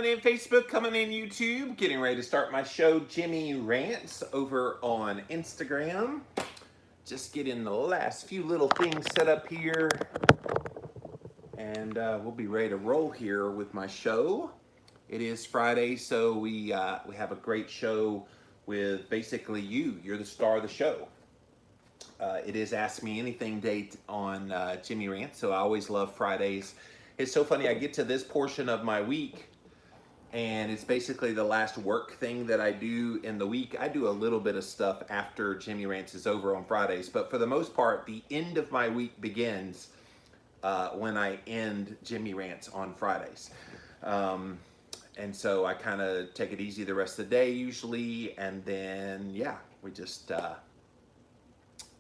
Coming in Facebook, coming in YouTube, getting ready to start my show, Jimmy Rants, over on Instagram. Just getting the last few little things set up here, and we'll be ready to roll here with my show. It is Friday, so we have a great show with basically you. You're the star of the show. It is Ask Me Anything Day on Jimmy Rants, so I always love Fridays. It's so funny. I get to this portion of my week, and it's basically the last work thing that I do in the week. I do a little bit of stuff after Jimmy Rants is over on Fridays, but for the most part, the end of my week begins when I end Jimmy Rants on Fridays. And so I kind of take it easy the rest of the day usually, and then, yeah, we just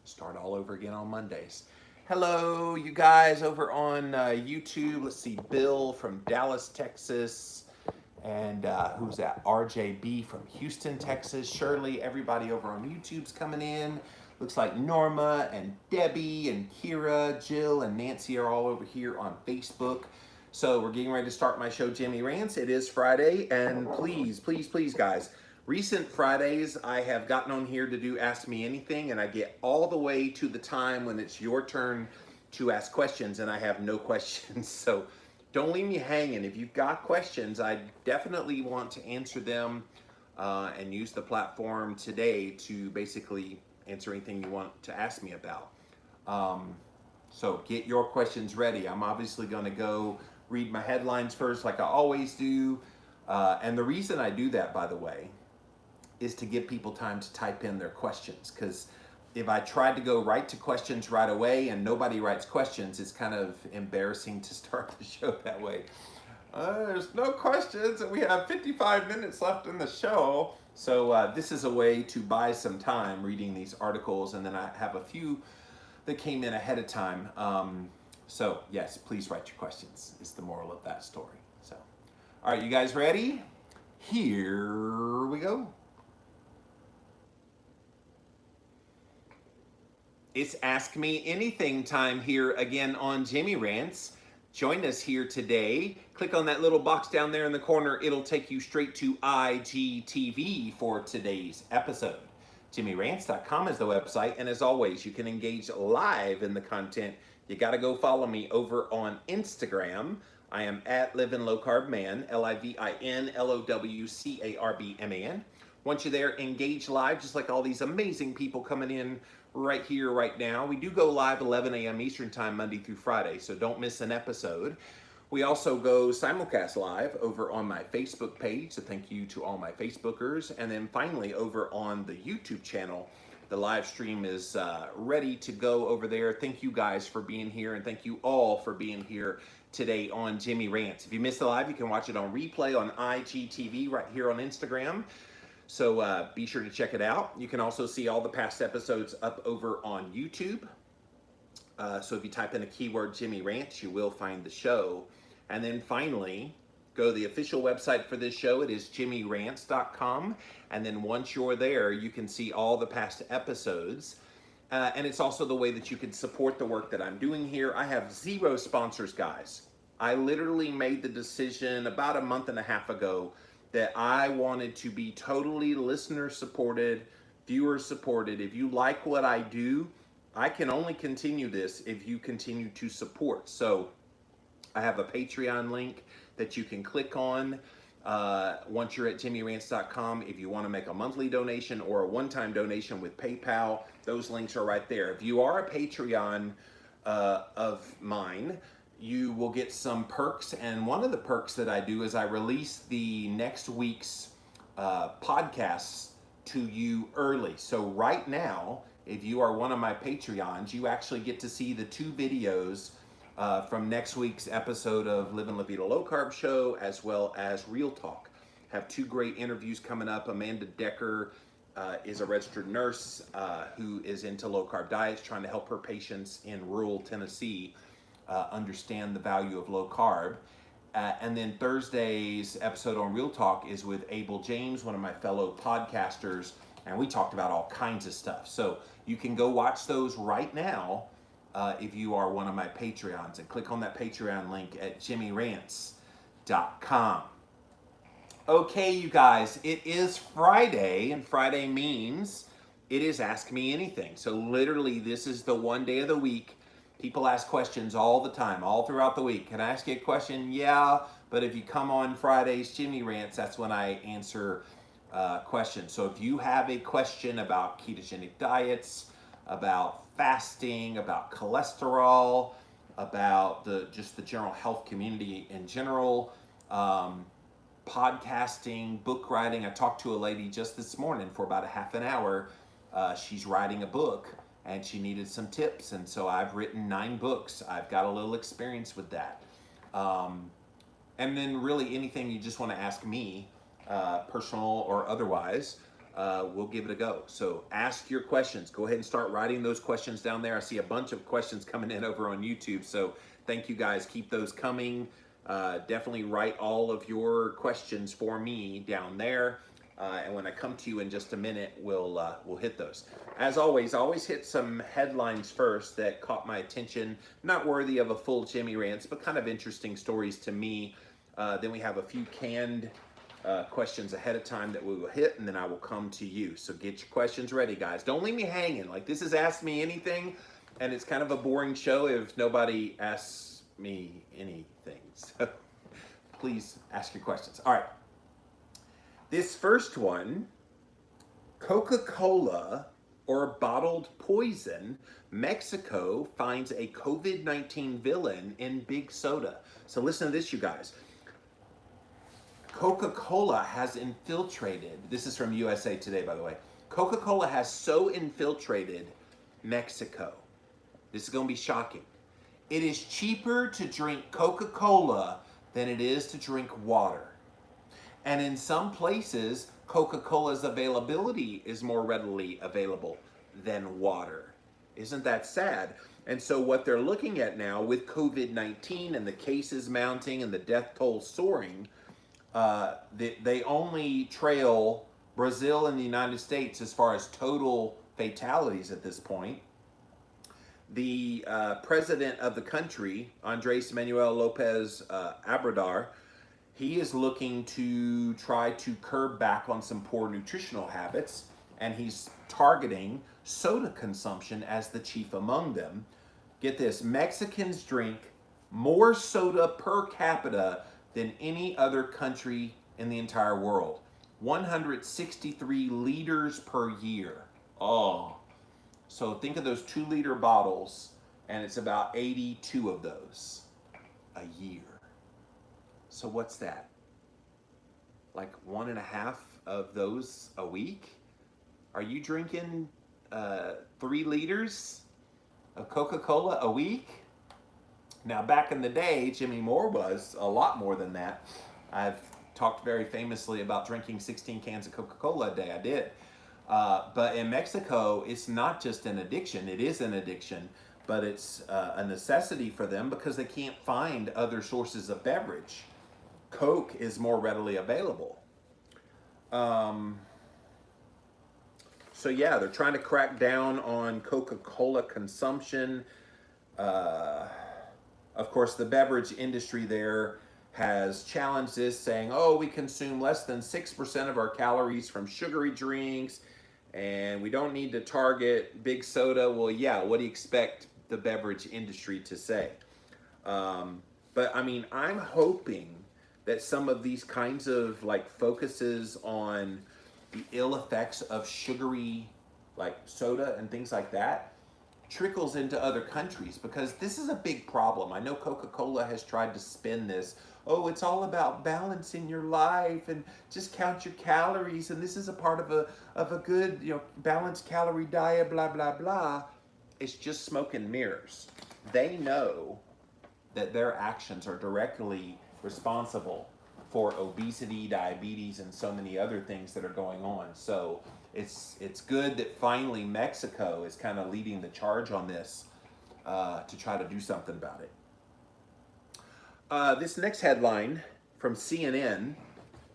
start all over again on Mondays. Hello, you guys over on YouTube. Let's see, Bill from Dallas, Texas. And who's that? RJB from Houston, Texas. Shirley, everybody over on YouTube's coming in. Looks like Norma and Debbie and Kira, Jill and Nancy are all over here on Facebook. So we're getting ready to start my show, Jimmy Rants. It is Friday, and please, please, please, guys, recent Fridays, I have gotten on here to do Ask Me Anything, and I get all the way to the time when it's your turn to ask questions, and I have no questions. So don't leave me hanging. If you've got questions, I definitely want to answer them and use the platform today to basically answer anything you want to ask me about. So get your questions ready. I'm obviously going to go read my headlines first like I always do. And the reason I do that, by the way, is to give people time to type in their questions, because if I tried to go right to questions right away and nobody writes questions, it's kind of embarrassing to start the show that way. There's no questions and we have 55 minutes left in the show. So this is a way to buy some time reading these articles, and then I have a few that came in ahead of time. So yes, please write your questions is the moral of that story. So, all right, you guys ready? Here we go. It's Ask Me Anything time here again on Jimmy Rants. Join us here today. Click on that little box down there in the corner. It'll take you straight to IGTV for today's episode. JimmyRants.com is the website, and as always, you can engage live in the content. You got to go follow me over on Instagram. I am at Livin' Low Carb Man, LIVINLOWCARBMAN. Once you're there, engage live, just like all these amazing people coming in right here, right now. We do go live 11 a.m. Eastern Time, Monday through Friday, so don't miss an episode. We also go simulcast live over on my Facebook page, so thank you to all my Facebookers. And then finally, over on the YouTube channel, the live stream is ready to go over there. Thank you guys for being here, and thank you all for being here today on Jimmy Rants. If you missed the live, you can watch it on replay on IGTV right here on Instagram. So be sure to check it out. You can also see all the past episodes up over on YouTube. So if you type in a keyword Jimmy Rants, you will find the show. And then finally, go to the official website for this show. It is JimmyRants.com. And then once you're there, you can see all the past episodes. And it's also the way that you can support the work that I'm doing here. I have zero sponsors, guys. I literally made the decision about a month and a half ago that I wanted to be totally listener supported, viewer supported. If you like what I do, I can only continue this if you continue to support. So I have a Patreon link that you can click on once you're at JimmyRants.com. If you want to make a monthly donation or a one-time donation with PayPal, those links are right there. If you are a Patreon of mine, you will get some perks, and one of the perks that I do is I release the next week's podcasts to you early. So right now, if you are one of my Patreons, you actually get to see the 2 videos from next week's episode of Livin' La Vita Low Carb Show, as well as Real Talk. Have 2 great interviews coming up. Amanda Decker is a registered nurse who is into low carb diets, trying to help her patients in rural Tennessee understand the value of low carb. And then Thursday's episode on Real Talk is with Abel James, one of my fellow podcasters, and we talked about all kinds of stuff. So you can go watch those right now if you are one of my Patreons, and click on that Patreon link at JimmyRants.com. Okay, you guys, it is Friday, and Friday means it is Ask Me Anything. So, literally, this is the one day of the week. People ask questions all the time, all throughout the week. Can I ask you a question? Yeah, but if you come on Friday's Jimmy Rants, that's when I answer questions. So, if you have a question about ketogenic diets, about fasting, about cholesterol, about just the general health community in general, podcasting, book writing. I talked to a lady just this morning for about a half an hour. She's writing a book and she needed some tips. And so I've written 9 books. I've got a little experience with that. And then, really, anything you just want to ask me, personal or otherwise, we'll give it a go. So ask your questions. Go ahead and start writing those questions down there. I see a bunch of questions coming in over on YouTube. So thank you guys. Keep those coming. Definitely write all of your questions for me down there. And when I come to you in just a minute, we'll hit those. As always, I always hit some headlines first that caught my attention. Not worthy of a full Jimmy Rants, but kind of interesting stories to me. Then we have a few canned questions ahead of time that we will hit, and then I will come to you. So get your questions ready, guys. Don't leave me hanging. Like, this is Ask Me Anything, and it's kind of a boring show if nobody asks me anything. So please ask your questions. All right. This first one, Coca-Cola or bottled poison, Mexico finds a COVID-19 villain in big soda. So listen to this, you guys. Coca-Cola has infiltrated, this is from USA Today, by the way. Coca-Cola has so infiltrated Mexico. This is going to be shocking. It is cheaper to drink Coca-Cola than it is to drink water. And in some places, Coca-Cola's availability is more readily available than water. Isn't that sad? And so what they're looking at now with COVID-19 and the cases mounting and the death toll soaring, they only trail Brazil and the United States as far as total fatalities at this point. The president of the country, Andres Manuel Lopez Obrador, he is looking to try to curb back on some poor nutritional habits, and he's targeting soda consumption as the chief among them. Get this, Mexicans drink more soda per capita than any other country in the entire world. 163 liters per year. Oh, so think of those 2-liter bottles, and it's about 82 of those a year. So what's that? Like 1.5 of those a week? Are you drinking 3 liters of Coca-Cola a week? Now, back in the day, Jimmy Moore was a lot more than that. I've talked very famously about drinking 16 cans of Coca-Cola a day. I did. But in Mexico, it's not just an addiction. It is an addiction, but it's a necessity for them because they can't find other sources of beverage. Coke is more readily available. So yeah, they're trying to crack down on Coca-Cola consumption. Of course, the beverage industry there has challenged this, saying, oh, we consume less than 6% of our calories from sugary drinks, and we don't need to target big soda. Well, yeah, what do you expect the beverage industry to say? But I mean, I'm hoping that some of these kinds of like focuses on the ill effects of sugary like soda and things like that trickles into other countries, because this is a big problem. I know Coca-Cola has tried to spin this, oh, it's all about balancing your life and just count your calories, and this is a part of a good, balanced calorie diet, blah blah blah. It's just smoke and mirrors. They know that their actions are directly responsible for obesity, diabetes, and so many other things that are going on. So it's good that finally Mexico is kind of leading the charge on this to try to do something about it. This next headline from CNN,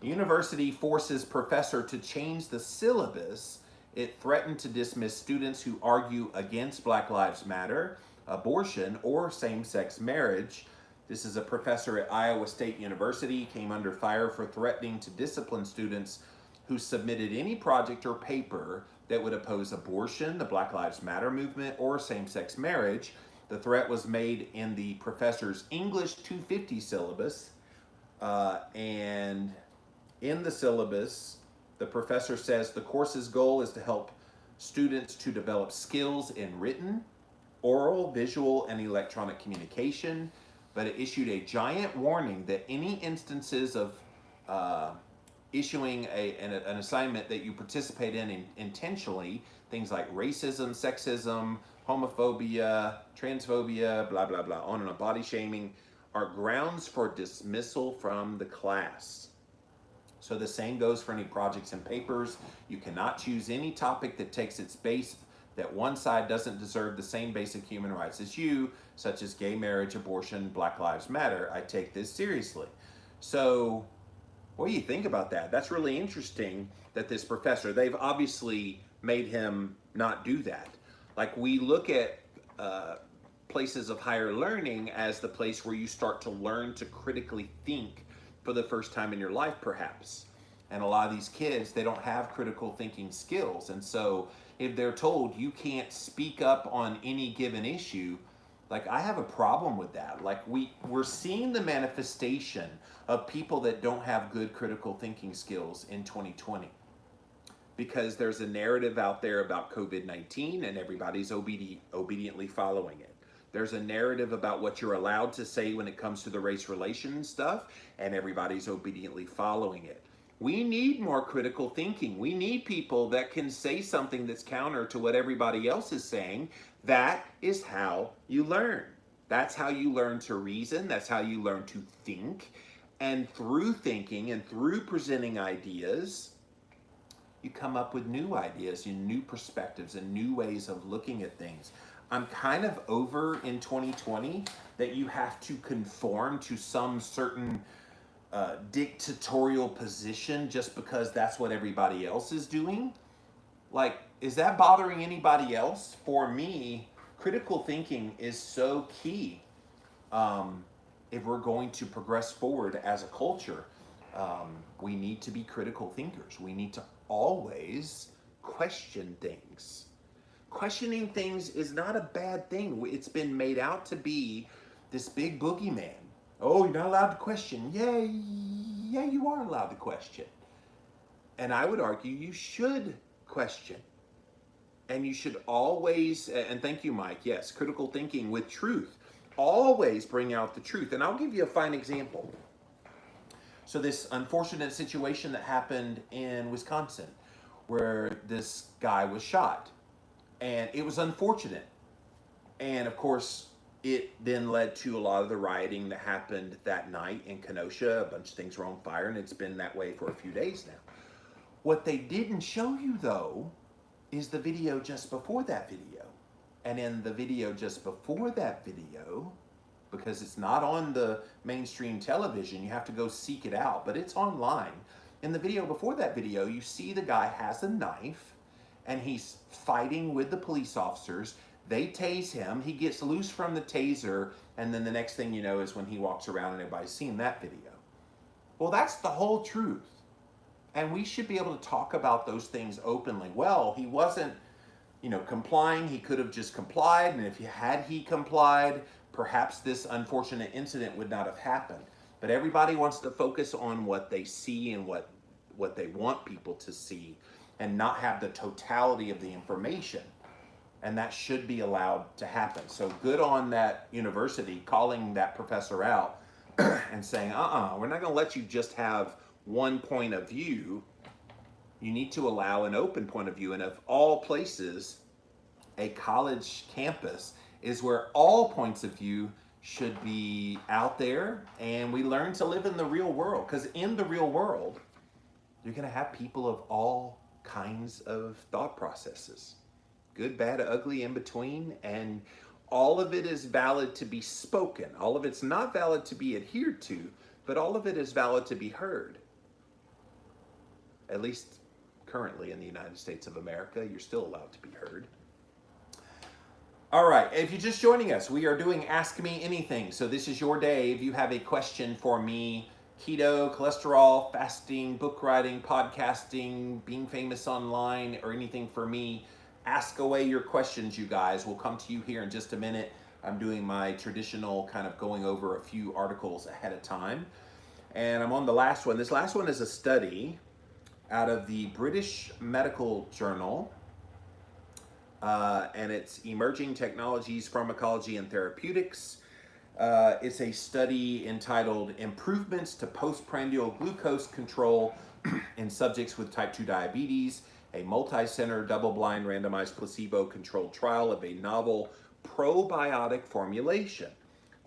university forces professor to change the syllabus. It threatened to dismiss students who argue against Black Lives Matter, abortion, or same-sex marriage. This is a professor at Iowa State University, came under fire for threatening to discipline students who submitted any project or paper that would oppose abortion, the Black Lives Matter movement, or same-sex marriage. The threat was made in the professor's English 250 syllabus, and in the syllabus, the professor says the course's goal is to help students to develop skills in written, oral, visual, and electronic communication, but it issued a giant warning that any instances of issuing an assignment that you participate in intentionally, things like racism, sexism, homophobia, transphobia, blah, blah, blah, on and on, body shaming, are grounds for dismissal from the class. So the same goes for any projects and papers. You cannot choose any topic that takes its base that one side doesn't deserve the same basic human rights as you, such as gay marriage, abortion, Black Lives Matter. I take this seriously. So what do you think about that? That's really interesting that this professor, they've obviously made him not do that. Like, we look at places of higher learning as the place where you start to learn to critically think for the first time in your life, perhaps. And a lot of these kids, they don't have critical thinking skills. And so if they're told you can't speak up on any given issue, like, I have a problem with that. Like, we're seeing the manifestation of people that don't have good critical thinking skills in 2020. Because there's a narrative out there about COVID-19 and everybody's obediently following it. There's a narrative about what you're allowed to say when it comes to the race relations stuff, and everybody's obediently following it. We need more critical thinking. We need people that can say something that's counter to what everybody else is saying. That is how you learn. That's how you learn to reason. That's how you learn to think. And through thinking and through presenting ideas, you come up with new ideas and new perspectives and new ways of looking at things. I'm kind of over in 2020 that you have to conform to some certain dictatorial position just because that's what everybody else is doing. Like, is that bothering anybody else? For me, critical thinking is so key if we're going to progress forward as a culture. We need to be critical thinkers. We need to always question things. Questioning things is not a bad thing. It's been made out to be this big boogeyman. Oh, you're not allowed to question. Yeah, you are allowed to question. And I would argue you should question. And you should always, and thank you, Mike, yes, critical thinking with truth. Always bring out the truth. And I'll give you a fine example. So this unfortunate situation that happened in Wisconsin where this guy was shot. And it was unfortunate. And of course, it then led to a lot of the rioting that happened that night in Kenosha. A bunch of things were on fire, and it's been that way for a few days now. What they didn't show you, though, is the video just before that video. And in the video just before that video, because it's not on the mainstream television, you have to go seek it out, but it's online. In the video before that video, you see the guy has a knife, and he's fighting with the police officers. They tase him, he gets loose from the taser, and then the next thing you know is when he walks around and everybody's seen that video. Well, that's the whole truth. And we should be able to talk about those things openly. Well, he wasn't, complying. He could have just complied, and if he complied, perhaps this unfortunate incident would not have happened. But everybody wants to focus on what they see and what they want people to see, and not have the totality of the information. And that should be allowed to happen. So good on that university calling that professor out and saying, we're not going to let you just have one point of view. You need to allow an open point of view. And of all places, a college campus is where all points of view should be out there, and we learn to live in the real world. Because in the real world, you're going to have people of all kinds of thought processes. Good, bad, ugly, in between, and all of it is valid to be spoken. All of it's not valid to be adhered to, but all of it is valid to be heard. At least currently in the United States of America, you're still allowed to be heard. All right, if you're just joining us, we are doing Ask Me Anything. So this is your day. If you have a question for me, keto, cholesterol, fasting, book writing, podcasting, being famous online, or anything for me, ask away your questions, you guys. We'll come to you here in just a minute. I'm doing my traditional kind of going over a few articles ahead of time. And I'm on the last one. This last one is a study out of the British Medical Journal. And it's Emerging Technologies, Pharmacology, and Therapeutics. It's a study entitled Improvements to Postprandial Glucose Control in Subjects with Type 2 Diabetes, a multi-center, double-blind, randomized, placebo-controlled trial of a novel probiotic formulation.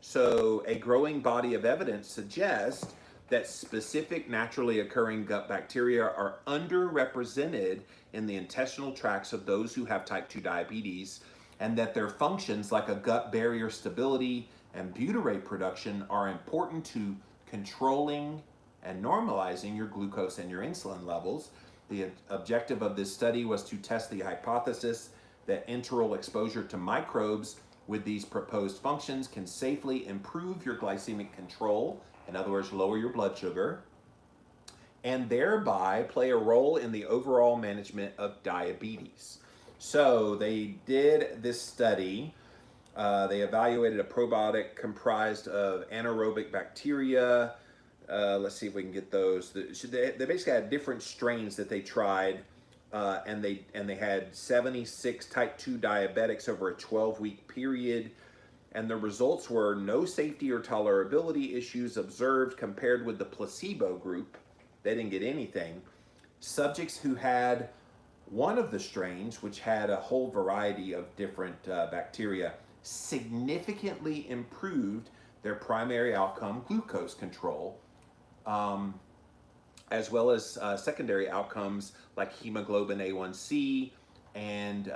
So a growing body of evidence suggests that specific naturally occurring gut bacteria are underrepresented in the intestinal tracts of those who have type 2 diabetes, and that their functions like a gut barrier stability and butyrate production are important to controlling and normalizing your glucose and your insulin levels. The objective of this study was to test the hypothesis that enteral exposure to microbes with these proposed functions can safely improve your glycemic control, in other words, lower your blood sugar, and thereby play a role in the overall management of diabetes. So they did this study. They evaluated a probiotic comprised of anaerobic bacteria. Let's see if we can get those. They basically had different strains that they tried, and they had 76 type 2 diabetics over a 12-week period. And the results were no safety or tolerability issues observed compared with the placebo group. They didn't get anything. Subjects who had one of the strains, which had a whole variety of different bacteria, significantly improved their primary outcome, glucose control, as well as secondary outcomes like hemoglobin A1C and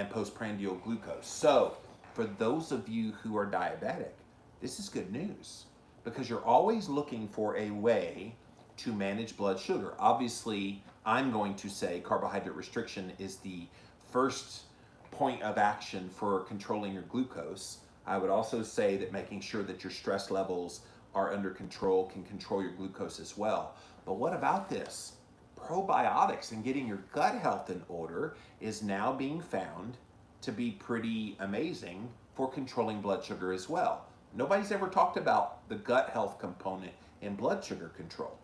postprandial glucose. So for those of you who are diabetic, this is good news, because you're always looking for a way to manage blood sugar. Obviously, I'm going to say carbohydrate restriction is the first point of action for controlling your glucose. I would also say that making sure that your stress levels are under control can control your glucose as well. But what about this? Probiotics and getting your gut health in order is now being found to be pretty amazing for controlling blood sugar as well. Nobody's ever talked about the gut health component in blood sugar control.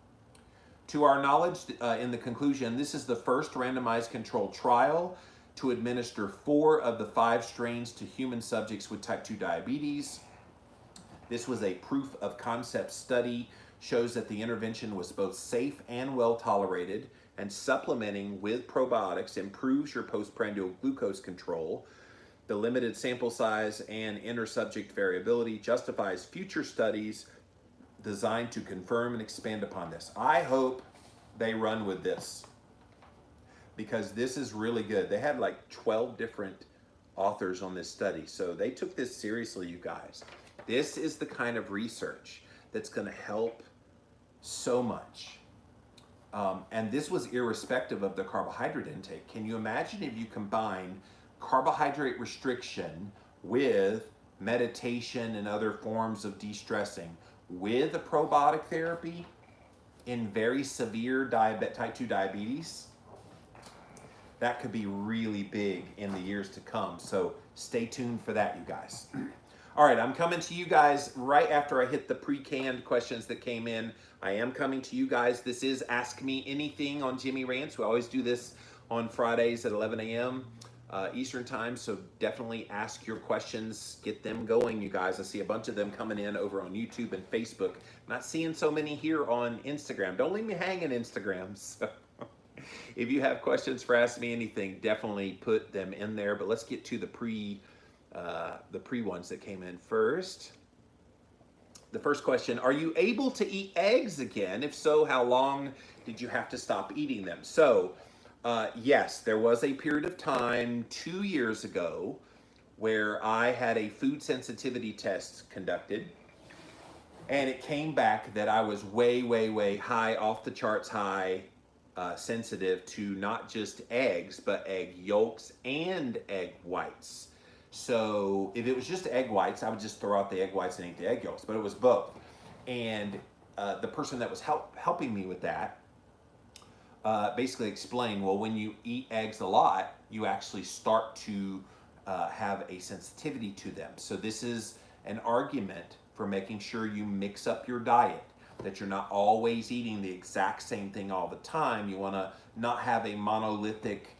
To our knowledge, in the conclusion, this is the first randomized controlled trial to administer 4 of the 5 strains to human subjects with type 2 diabetes. This was a proof of concept study, shows that the intervention was both safe and well tolerated, and supplementing with probiotics improves your postprandial glucose control. The limited sample size and inter-subject variability justifies future studies designed to confirm and expand upon this. I hope they run with this, because this is really good. They had like 12 different authors on this study, so they took this seriously, you guys. This is the kind of research that's going to help so much. And this was irrespective of the carbohydrate intake. Can you imagine if you combine carbohydrate restriction with meditation and other forms of de-stressing with a probiotic therapy in very severe type 2 diabetes? That could be really big in the years to come. So stay tuned for that, you guys. All right, I'm coming to you guys right after I hit the pre-canned questions that came in. I am coming to you guys. This is Ask Me Anything on Jimmy Rants. We always do this on Fridays at 11 a.m. Eastern time, so definitely ask your questions. Get them going, you guys. I see a bunch of them coming in over on YouTube and Facebook. I'm not seeing so many here on Instagram. Don't leave me hanging, Instagram. So if you have questions for Ask Me Anything, definitely put them in there. But let's get to the pre ones that came in first. The first question, are you able to eat eggs again? If so, how long did you have to stop eating them? So, yes, there was a period of time 2 years ago where I had a food sensitivity test conducted, and it came back that I was way, way, way high, off the charts high, sensitive to not just eggs, but egg yolks and egg whites. So if it was just egg whites, I would just throw out the egg whites and eat the egg yolks, but it was both. And the person that was helping me with that basically explained, well, when you eat eggs a lot, you actually start to have a sensitivity to them. So this is an argument for making sure you mix up your diet, that you're not always eating the exact same thing all the time. You want to not have a monolithic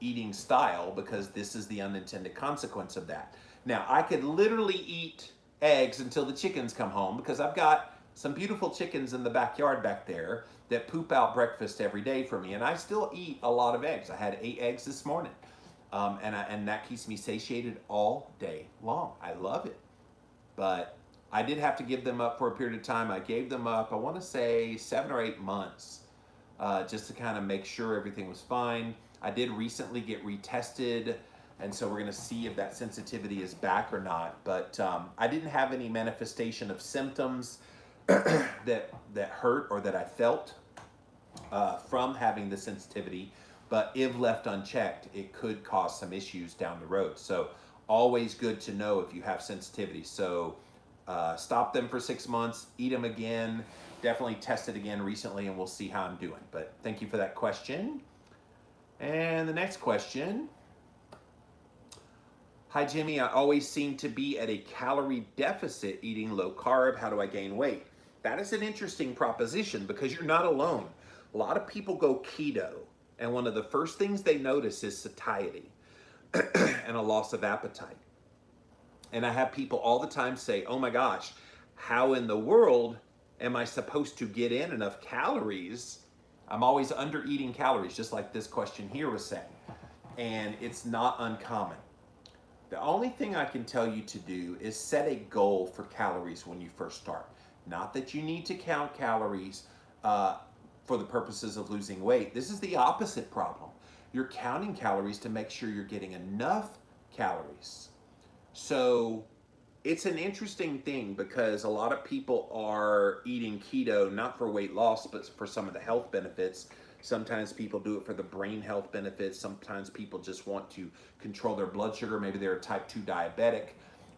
eating style, because this is the unintended consequence of that. Now, I could literally eat eggs until the chickens come home, because I've got some beautiful chickens in the backyard back there that poop out breakfast every day for me, and I still eat a lot of eggs. I had 8 eggs this morning, and that keeps me satiated all day long. I love it, but I did have to give them up for a period of time. I gave them up, I want to say 7 or 8 months, just to kind of make sure everything was fine. I did recently get retested, and so we're going to see if that sensitivity is back or not. But I didn't have any manifestation of symptoms that hurt or that I felt from having the sensitivity. But if left unchecked, it could cause some issues down the road. So always good to know if you have sensitivity. So stop them for 6 months, eat them again, definitely test it again recently, and we'll see how I'm doing. But thank you for that question. And the next question. Hi, Jimmy. I always seem to be at a calorie deficit eating low carb. How do I gain weight? That is an interesting proposition, because you're not alone. A lot of people go keto, and one of the first things they notice is satiety and a loss of appetite. And I have people all the time say, oh my gosh, how in the world am I supposed to get in enough calories? I'm always under eating calories, just like this question here was saying. And it's not uncommon. The only thing I can tell you to do is set a goal for calories when you first start. Not that you need to count calories for the purposes of losing weight. This is the opposite problem. You're counting calories to make sure you're getting enough calories. So it's an interesting thing, because a lot of people are eating keto not for weight loss, but for some of the health benefits. Sometimes people do it for the brain health benefits. Sometimes people just want to control their blood sugar. Maybe they're a type 2 diabetic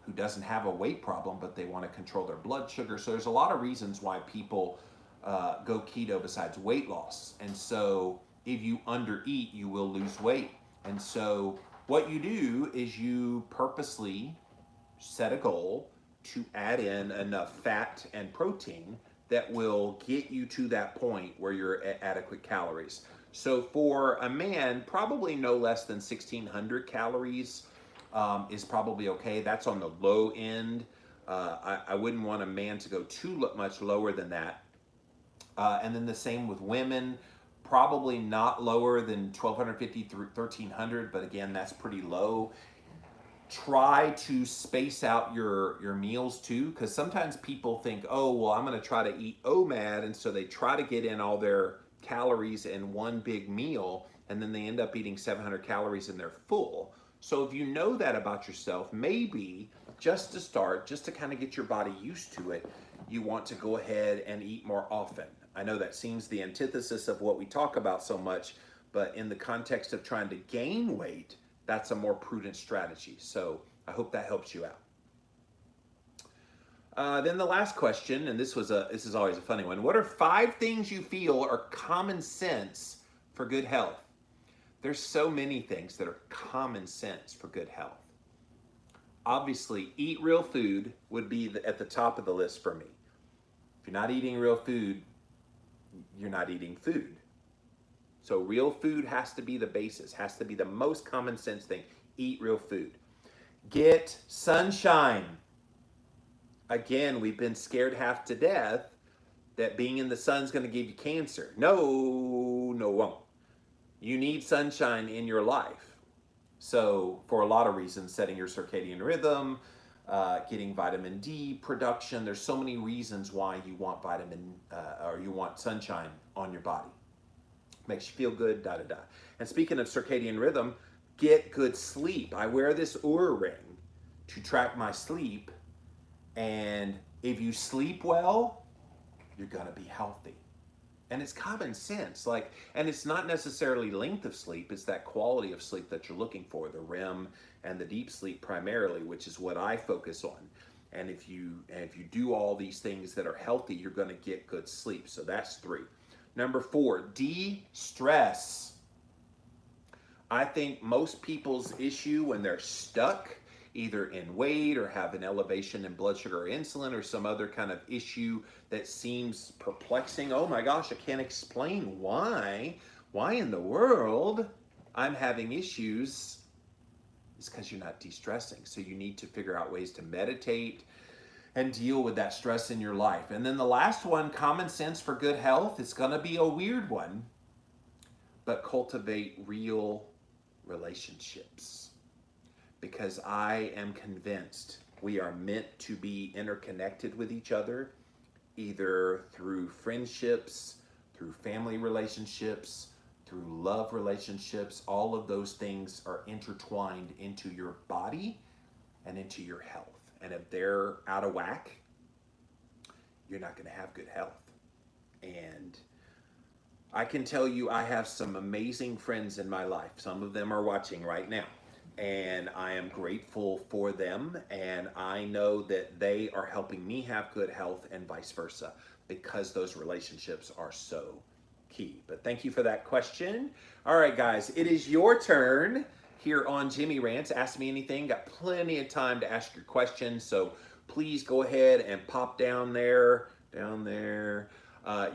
who doesn't have a weight problem, but they want to control their blood sugar. So there's a lot of reasons why people go keto besides weight loss. And so if you undereat, you will lose weight. And so what you do is you purposely set a goal to add in enough fat and protein that will get you to that point where you're at adequate calories. So for a man, probably no less than 1,600 calories is probably okay. That's on the low end. I wouldn't want a man to go too much lower than that. And then the same with women, probably not lower than 1,250 through 1,300, but again, that's pretty low. Try to space out your meals too, because sometimes people think, oh, well, I'm going to try to eat OMAD, and so they try to get in all their calories in one big meal, and then they end up eating 700 calories and they're full. So if you know that about yourself, maybe just to start, just to kind of get your body used to it, you want to go ahead and eat more often. I know that seems the antithesis of what we talk about so much, but in the context of trying to gain weight, that's a more prudent strategy. So I hope that helps you out. Then the last question, and this is always a funny one. What are 5 things you feel are common sense for good health? There's so many things that are common sense for good health. Obviously, eat real food would be at the top of the list for me. If you're not eating real food, you're not eating food. So real food has to be the basis, has to be the most common sense thing. Eat real food. Get sunshine. Again, we've been scared half to death that being in the sun's going to give you cancer. No, it won't. You need sunshine in your life. So for a lot of reasons, setting your circadian rhythm, getting vitamin D production. There's so many reasons why you want or you want sunshine on your body. Makes you feel good, da-da-da. And speaking of circadian rhythm, get good sleep. I wear this Oura ring to track my sleep. And if you sleep well, you're going to be healthy. And it's common sense. Like, and it's not necessarily length of sleep, it's that quality of sleep that you're looking for, the REM and the deep sleep primarily, which is what I focus on. And if you do all these things that are healthy, you're going to get good sleep. So that's 3. Number 4, de-stress. I think most people's issue when they're stuck either in weight or have an elevation in blood sugar or insulin or some other kind of issue that seems perplexing. Oh my gosh, I can't explain why in the world I'm having issues. It's because you're not de-stressing. So you need to figure out ways to meditate and deal with that stress in your life. And then the last one, common sense for good health. It's going to be a weird one, but cultivate real relationships. Because I am convinced we are meant to be interconnected with each other, either through friendships, through family relationships, through love relationships. All of those things are intertwined into your body and into your health. And if they're out of whack, you're not going to have good health. And I can tell you I have some amazing friends in my life. Some of them are watching right now. And I am grateful for them, and I know that they are helping me have good health and vice versa, because those relationships are so key. But thank you for that question. All right, guys, it is your turn here on Jimmy Rants. Ask me anything. Got plenty of time to ask your questions, so please go ahead and pop down there,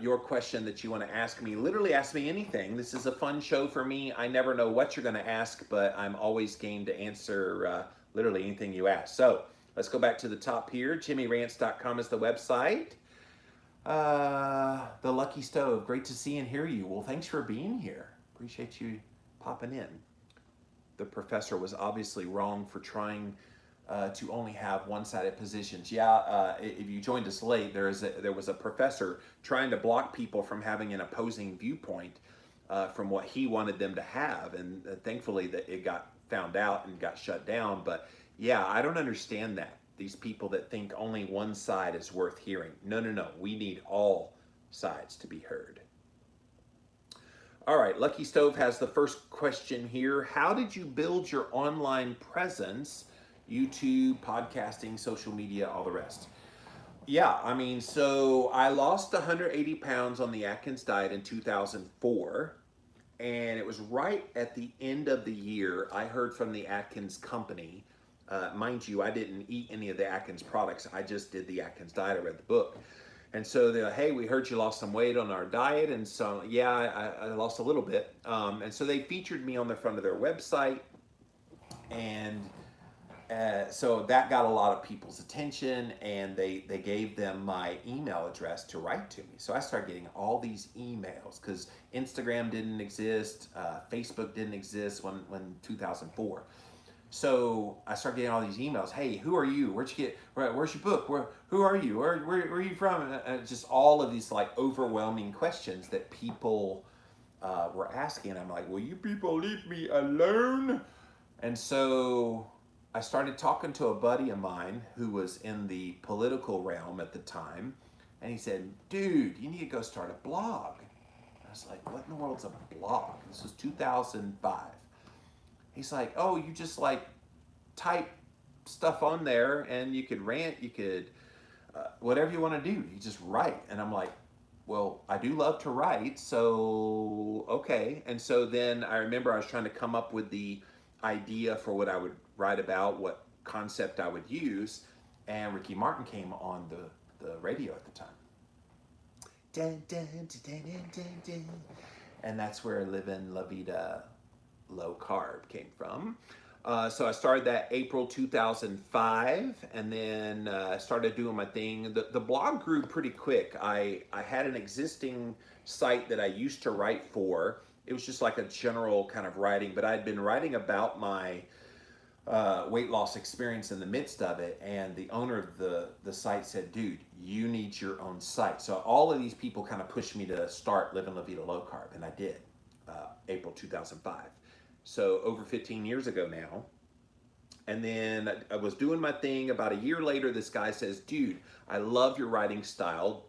your question that you want to ask me. Literally ask me anything. This is a fun show for me. I never know what you're going to ask, but I'm always game to answer literally anything you ask. So let's go back to the top here. JimmyRants.com is the website. The Lucky Stove, great to see and hear you. Well, thanks for being here. Appreciate you popping in. The professor was obviously wrong for trying to only have one-sided positions. Yeah, if you joined us late, there was a professor trying to block people from having an opposing viewpoint from what he wanted them to have, and thankfully that it got found out and got shut down. But yeah, I don't understand that. These people that think only one side is worth hearing. No. We need all sides to be heard. All right, Lucky Stove has the first question here. How did you build your online presence? YouTube, podcasting, social media, all the rest. Yeah, I mean, so I lost 180 pounds on the Atkins diet in 2004. And it was right at the end of the year, I heard from the Atkins company. Mind you, I didn't eat any of the Atkins products. I just did the Atkins diet. I read the book. And so they're like, hey, we heard you lost some weight on our diet. And so, yeah, I lost a little bit. And so they featured me on the front of their website. And so that got a lot of people's attention, and they gave them my email address to write to me. So I started getting all these emails because Instagram didn't exist, Facebook didn't exist when 2004. So I started getting all these emails. Hey, who are you? Where'd you get? Where's your book? Who are you? Where are you from? And just all of these like overwhelming questions that people were asking. I'm like, will you people leave me alone? And so I started talking to a buddy of mine who was in the political realm at the time, and he said, dude, you need to go start a blog. I was like, what in the world's a blog? This was 2005. He's like, oh, you just like type stuff on there and you could rant, you could, whatever you want to do, you just write. And I'm like, well, I do love to write, so okay. And so then I remember I was trying to come up with the idea for what I would write about, what concept I would use, and Ricky Martin came on the radio at the time. Dun, dun, dun, dun, dun, dun. And that's where Livin' La Vida Low Carb came from. So I started that April 2005, and then started doing my thing. The blog grew pretty quick. I had an existing site that I used to write for. It was just like a general kind of writing, but I'd been writing about my weight loss experience in the midst of it, and the owner of the site said, dude, you need your own site. So all of these people kind of pushed me to start Livin' La Vida Low Carb, and I did, April 2005. So over 15 years ago now. And then I was doing my thing. About a year later, this guy says, dude, I love your writing style.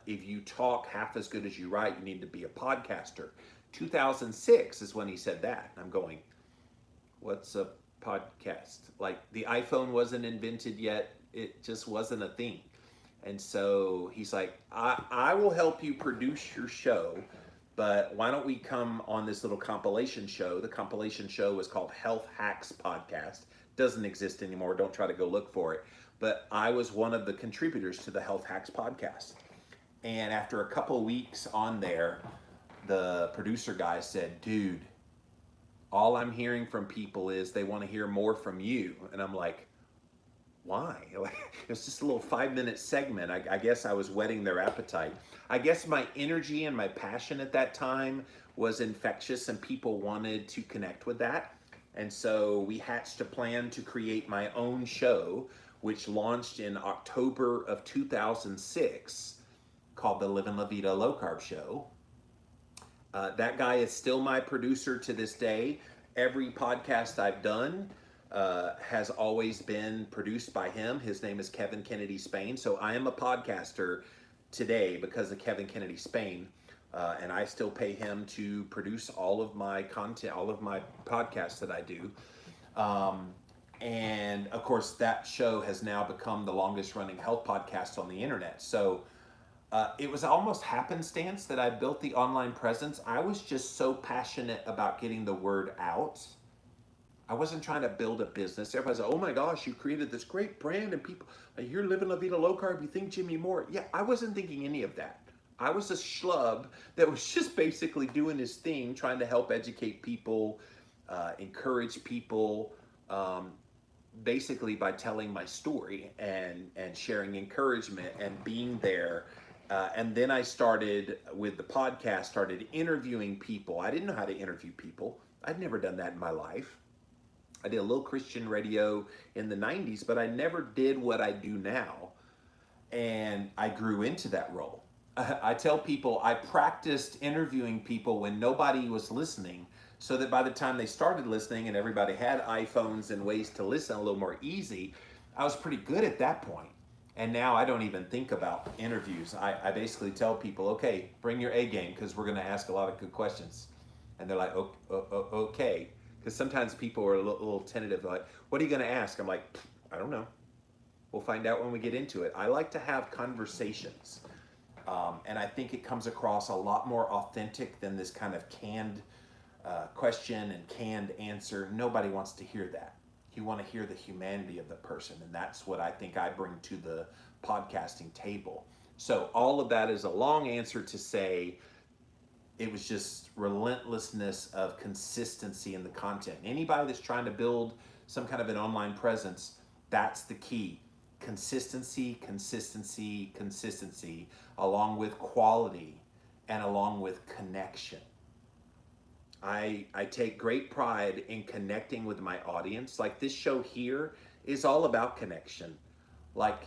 if you talk half as good as you write, you need to be a podcaster. 2006 is when he said that. I'm going, what's a podcast? Like the iPhone wasn't invented yet. It just wasn't a thing. And so he's like, I will help you produce your show, but why don't we come on this little compilation show? The compilation show was called Health Hacks Podcast. Doesn't exist anymore. Don't try to go look for it. But I was one of the contributors to the Health Hacks Podcast. And after a couple weeks on there, the producer guy said, dude, all I'm hearing from people is they want to hear more from you. And I'm like, why? It's just a little 5-minute segment. I guess I was whetting their appetite. I guess my energy and my passion at that time was infectious and people wanted to connect with that. And so we hatched a plan to create my own show, which launched in October of 2006, called the Livin' La Vita Low Carb Show. That guy is still my producer to this day. Every podcast I've done has always been produced by him. His name is Kevin Kennedy Spain. So I am a podcaster today because of Kevin Kennedy Spain. And I still pay him to produce all of my content, all of my podcasts that I do. And of course, that show has now become the longest running health podcast on the internet. So it was almost happenstance that I built the online presence. I was just so passionate about getting the word out. I wasn't trying to build a business. Everybody's like, oh my gosh, you created this great brand and people, you're living La Vida Low Carb, you think Jimmy Moore. Yeah, I wasn't thinking any of that. I was a schlub that was just basically doing his thing, trying to help educate people, encourage people, basically by telling my story and sharing encouragement and being there. And then I started with the podcast, started interviewing people. I didn't know how to interview people. I'd never done that in my life. I did a little Christian radio in the 90s, but I never did what I do now. And I grew into that role. I tell people I practiced interviewing people when nobody was listening, so that by the time they started listening and everybody had iPhones and ways to listen a little more easy, I was pretty good at that point. And now I don't even think about interviews. I basically tell people, okay, bring your A game because we're going to ask a lot of good questions. And they're like, okay. Because sometimes people are a little tentative, like, what are you going to ask? I'm like, I don't know. We'll find out when we get into it. I like to have conversations. And I think it comes across a lot more authentic than this kind of canned question and canned answer. Nobody wants to hear that. You want to hear the humanity of the person, and that's what I think I bring to the podcasting table. So all of that is a long answer to say it was just relentlessness of consistency in the content. Anybody that's trying to build some kind of an online presence, that's the key. Consistency, consistency, consistency, along with quality and along with connection. I take great pride in connecting with my audience. Like this show here is all about connection. Like,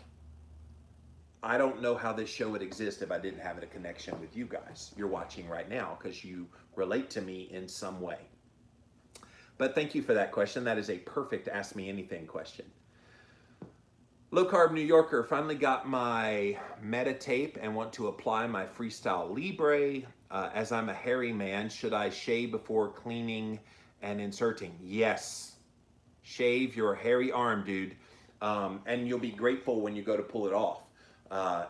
I don't know how this show would exist if I didn't have a connection with you guys. You're watching right now because you relate to me in some way. But thank you for that question. That is a perfect Ask Me Anything question. Low Carb New Yorker, finally got my meta tape and want to apply my Freestyle Libre. As I'm a hairy man, should I shave before cleaning and inserting? Yes. Shave your hairy arm, dude. And you'll be grateful when you go to pull it off.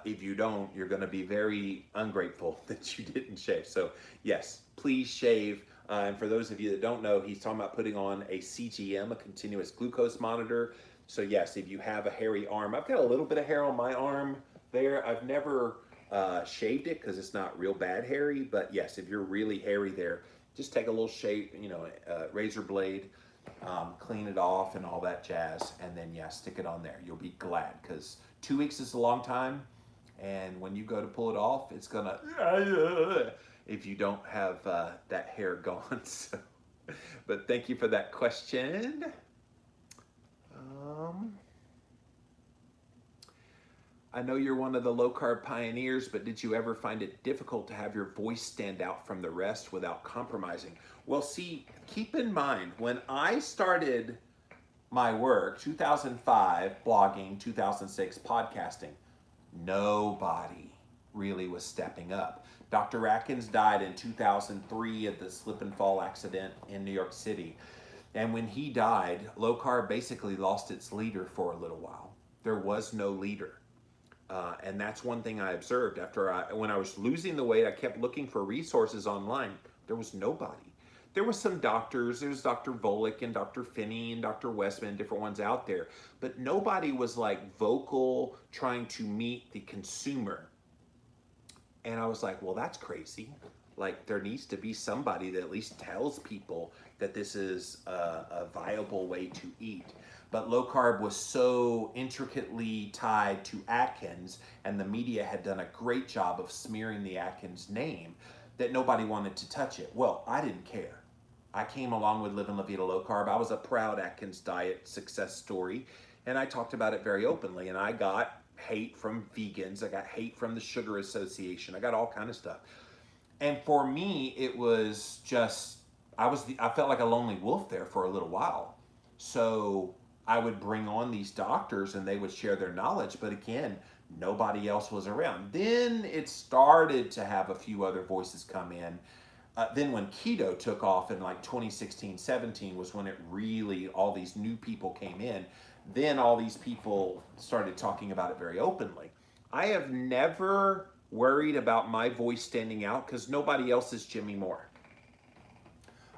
If you don't, you're going to be very ungrateful that you didn't shave. So yes, please shave. And for those of you that don't know, he's talking about putting on a CGM, a continuous glucose monitor. So yes, if you have a hairy arm, I've got a little bit of hair on my arm there. I've never shaved it because it's not real bad hairy. But yes, if you're really hairy there, just take a little shave, razor blade, clean it off and all that jazz. And then yeah, stick it on there. You'll be glad because 2 weeks is a long time. And when you go to pull it off, it's gonna, if you don't have that hair gone. So, but thank you for that question. I know you're one of the low carb pioneers, but did you ever find it difficult to have your voice stand out from the rest without compromising? Well, see, keep in mind, when I started my work, 2005 blogging, 2006 podcasting, nobody really was stepping up. Dr. Atkins died in 2003 at the slip and fall accident in New York City. And when he died, low carb basically lost its leader for a little while. There was no leader. And that's one thing I observed when I was losing the weight. I kept looking for resources online. There was nobody. There was some doctors. There was Dr. Volek and Dr. Finney and Dr. Westman, different ones out there. But nobody was like vocal, trying to meet the consumer. And I was like, well, that's crazy. Like, there needs to be somebody that at least tells people that this is a viable way to eat. But low carb was so intricately tied to Atkins, and the media had done a great job of smearing the Atkins name, that nobody wanted to touch it. Well, I didn't care. I came along with Living La Vida Low Carb. I was a proud Atkins diet success story, and I talked about it very openly. And I got hate from vegans. I got hate from the Sugar Association. I got all kind of stuff. And for me, it was just, I felt like a lonely wolf there for a little while. So I would bring on these doctors and they would share their knowledge, but again, nobody else was around. Then it started to have a few other voices come in. Then when keto took off in like 2016, 17 was when it really, all these new people came in. Then all these people started talking about it very openly. I have never worried about my voice standing out because nobody else is Jimmy Moore.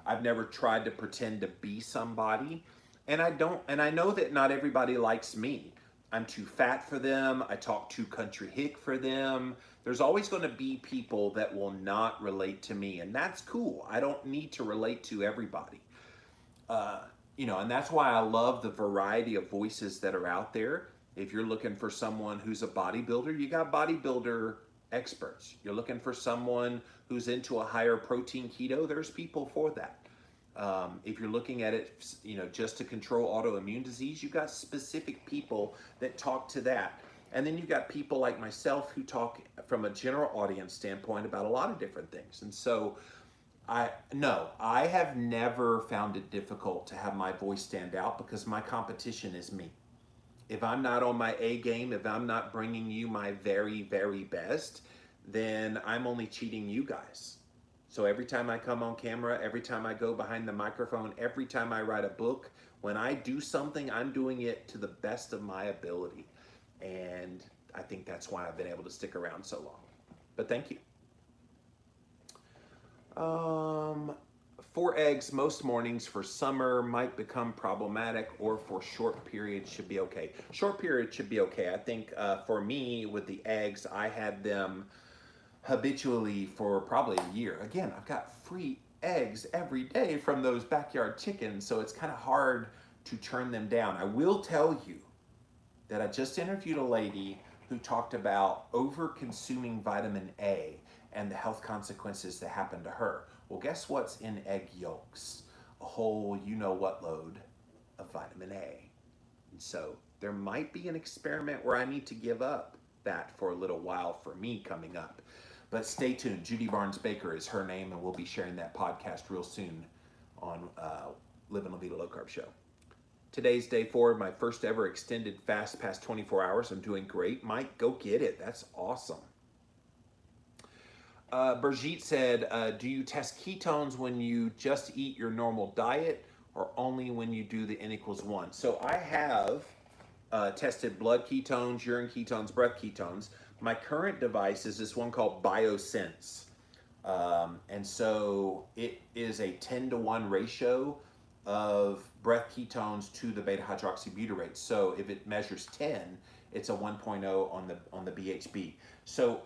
I've never tried to pretend to be somebody. And I know that not everybody likes me. I'm too fat for them. I talk too country hick for them. There's always going to be people that will not relate to me, and that's cool. I don't need to relate to everybody. And that's why I love the variety of voices that are out there. If you're looking for someone who's a bodybuilder, you got bodybuilder experts. You're looking for someone who's into a higher protein keto, there's people for that. If you're looking at it, just to control autoimmune disease, you've got specific people that talk to that. And then you've got people like myself who talk from a general audience standpoint about a lot of different things. And so I have never found it difficult to have my voice stand out because my competition is me. If I'm not on my A game, if I'm not bringing you my very, very best, then I'm only cheating you guys. So every time I come on camera, every time I go behind the microphone, every time I write a book, when I do something, I'm doing it to the best of my ability. And I think that's why I've been able to stick around so long. But thank you. 4 eggs most mornings for summer might become problematic, or for short periods should be okay. Short periods should be okay. I think for me with the eggs, I had them habitually for probably a year. Again, I've got free eggs every day from those backyard chickens, so it's kind of hard to turn them down. I will tell you that I just interviewed a lady who talked about over-consuming vitamin A and the health consequences that happened to her. Well, guess what's in egg yolks? A whole you-know-what load of vitamin A. And so there might be an experiment where I need to give up that for a little while for me coming up. But stay tuned. Judy Barnes Baker is her name, and we'll be sharing that podcast real soon on Living La Vida Low Carb Show. Today's day 4, my first ever extended fast past 24 hours. I'm doing great. Mike, go get it. That's awesome. Brigitte said, do you test ketones when you just eat your normal diet or only when you do the N=1? So I have tested blood ketones, urine ketones, breath ketones. My current device is this one called BioSense. And so it is a 10-to-1 ratio of breath ketones to the beta hydroxybutyrate. So if it measures 10, it's a 1.0 on the BHB. So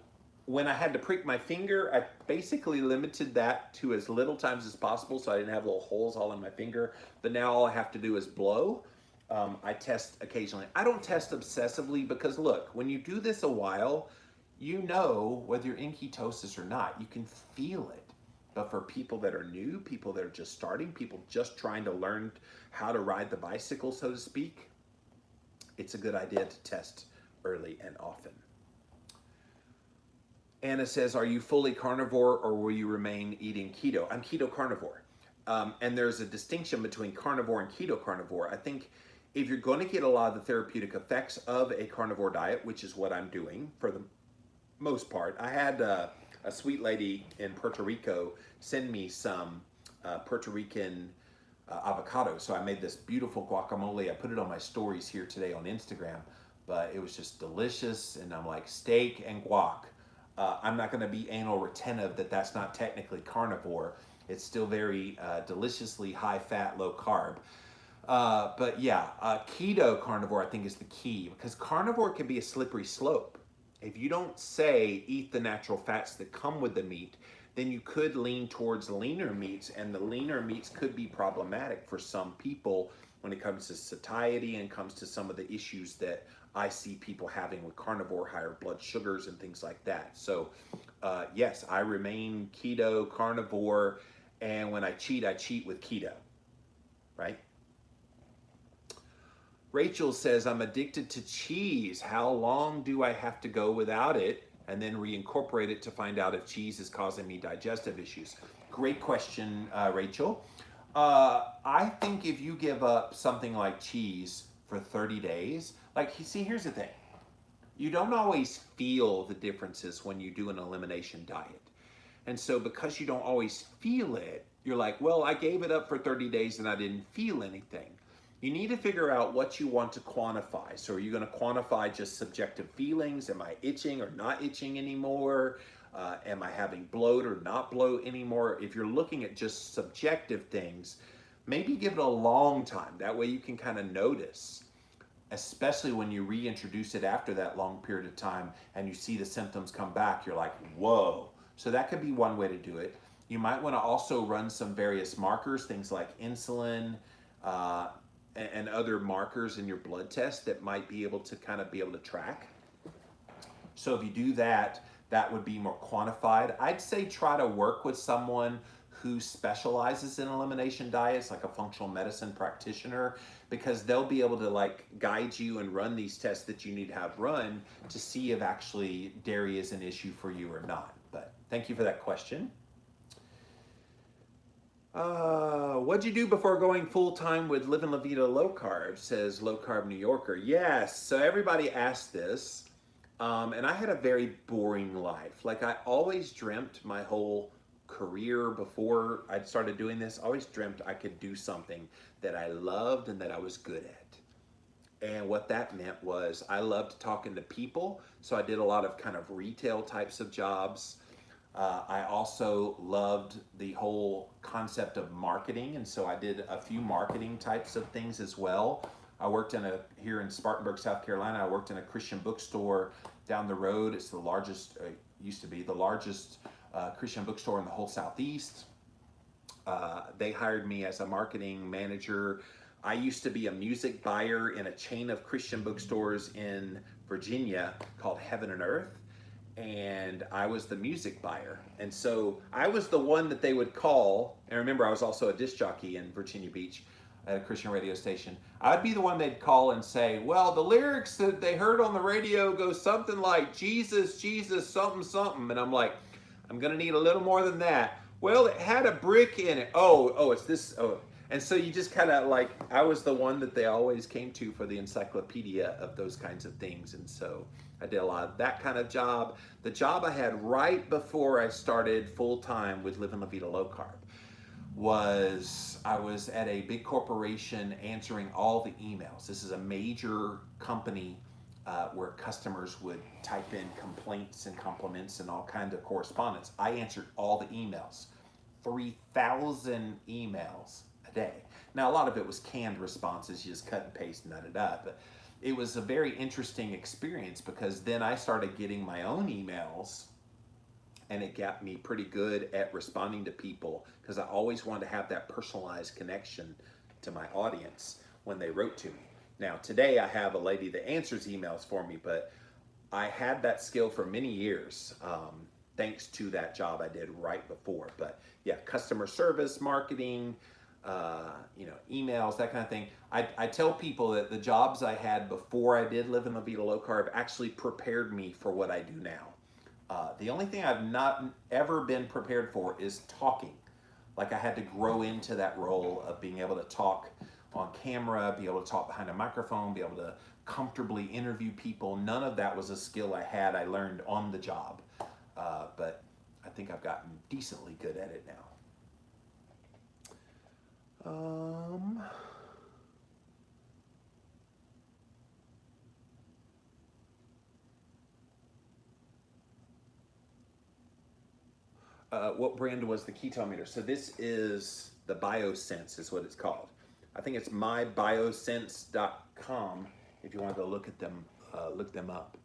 when I had to prick my finger, I basically limited that to as little times as possible so I didn't have little holes all in my finger. But now all I have to do is blow. I test occasionally. I don't test obsessively because look, when you do this a while, you know whether you're in ketosis or not. You can feel it. But for people that are new, people that are just starting, people just trying to learn how to ride the bicycle, so to speak, it's a good idea to test early and often. Anna says, are you fully carnivore or will you remain eating keto? I'm keto carnivore. And there's a distinction between carnivore and keto carnivore. I think if you're going to get a lot of the therapeutic effects of a carnivore diet, which is what I'm doing for most part. I had a sweet lady in Puerto Rico send me some Puerto Rican avocado. So I made this beautiful guacamole. I put it on my stories here today on Instagram, but it was just delicious. And I'm like, steak and guac. I'm not going to be anal retentive that that's not technically carnivore. It's still very deliciously high fat, low carb. But yeah, keto carnivore I think is the key because carnivore can be a slippery slope. If you don't say eat the natural fats that come with the meat, then you could lean towards leaner meats, and the leaner meats could be problematic for some people when it comes to satiety and comes to some of the issues that I see people having with carnivore, higher blood sugars and things like that. So, yes, I remain keto carnivore, and when I cheat with keto, right? Rachel says, I'm addicted to cheese. How long do I have to go without it and then reincorporate it to find out if cheese is causing me digestive issues? Great question, Rachel. I think if you give up something like cheese for 30 days, like, see, here's the thing. You don't always feel the differences when you do an elimination diet. And so because you don't always feel it, you're like, well, I gave it up for 30 days and I didn't feel anything. You need to figure out what you want to quantify. So are you going to quantify just subjective feelings? Am I itching or not itching anymore? Am I having bloat or not bloat anymore? If you're looking at just subjective things, maybe give it a long time. That way you can kind of notice, especially when you reintroduce it after that long period of time and you see the symptoms come back, you're like, whoa. So that could be one way to do it. You might want to also run some various markers, things like insulin, and other markers in your blood test that might be able to kind of be able to track. So if you do that, that would be more quantified. I'd say try to work with someone who specializes in elimination diets, like a functional medicine practitioner, because they'll be able to like guide you and run these tests that you need to have run to see if actually dairy is an issue for you or not. But thank you for that question. What'd you do before going full time with Living La Vida Low Carb? Says Low Carb New Yorker. Yes, so everybody asked this, and I had a very boring life. Like I always dreamt my whole career before I started doing this, I always dreamt I could do something that I loved and that I was good at. And what that meant was I loved talking to people, so I did a lot of kind of retail types of jobs. I also loved the whole concept of marketing, and so I did a few marketing types of things as well. I worked here in Spartanburg, South Carolina, I worked in a Christian bookstore down the road. It's the largest, used to be the largest Christian bookstore in the whole Southeast. They hired me as a marketing manager. I used to be a music buyer in a chain of Christian bookstores in Virginia called Heaven and Earth, and I was the music buyer. And so I was the one that they would call, and remember I was also a disc jockey in Virginia Beach at a Christian radio station. I'd be the one they'd call and say, well, the lyrics that they heard on the radio go something like Jesus, Jesus, something, something. And I'm like, I'm gonna need a little more than that. Well, it had a brick in it. Oh, it's this. Oh, and so you just kind of like, I was the one that they always came to for the encyclopedia of those kinds of things. And so I did a lot of that kind of job. The job I had right before I started full time with Living La Vida Low Carb was I was at a big corporation answering all the emails. This is a major company where customers would type in complaints and compliments and all kinds of correspondence. I answered all the emails, 3,000 emails a day. Now, a lot of it was canned responses. You just cut and paste and nut it up. But it was a very interesting experience because then I started getting my own emails, and it got me pretty good at responding to people because I always wanted to have that personalized connection to my audience when they wrote to me. Now, today I have a lady that answers emails for me, but I had that skill for many years thanks to that job I did right before. But yeah, customer service, marketing, emails, that kind of thing. I tell people that the jobs I had before I did Live in La Vida Low Carb actually prepared me for what I do now. The only thing I've not ever been prepared for is talking. Like I had to grow into that role of being able to talk on camera, be able to talk behind a microphone, be able to comfortably interview people. None of that was a skill I had. I learned on the job. But I think I've gotten decently good at it now. What brand was the ketone meter? So this is the BioSense is what it's called. I think it's mybiosense.com if you want to go look at them, look them up.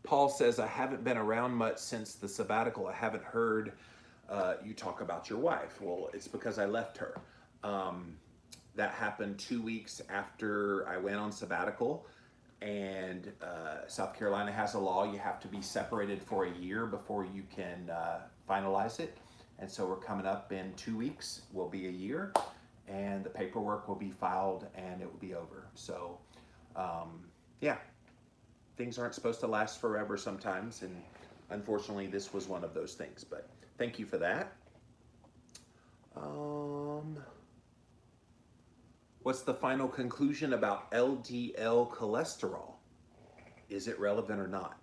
Paul says, I haven't been around much since the sabbatical. I haven't heard you talk about your wife. Well, it's because I left her. That happened 2 weeks after I went on sabbatical. And South Carolina has a law, you have to be separated for a year before you can finalize it. And so we're coming up in 2 weeks, will be a year, and the paperwork will be filed and it will be over. So yeah, things aren't supposed to last forever sometimes, and unfortunately this was one of those things, but thank you for that. What's the final conclusion about LDL cholesterol? Is it relevant or not?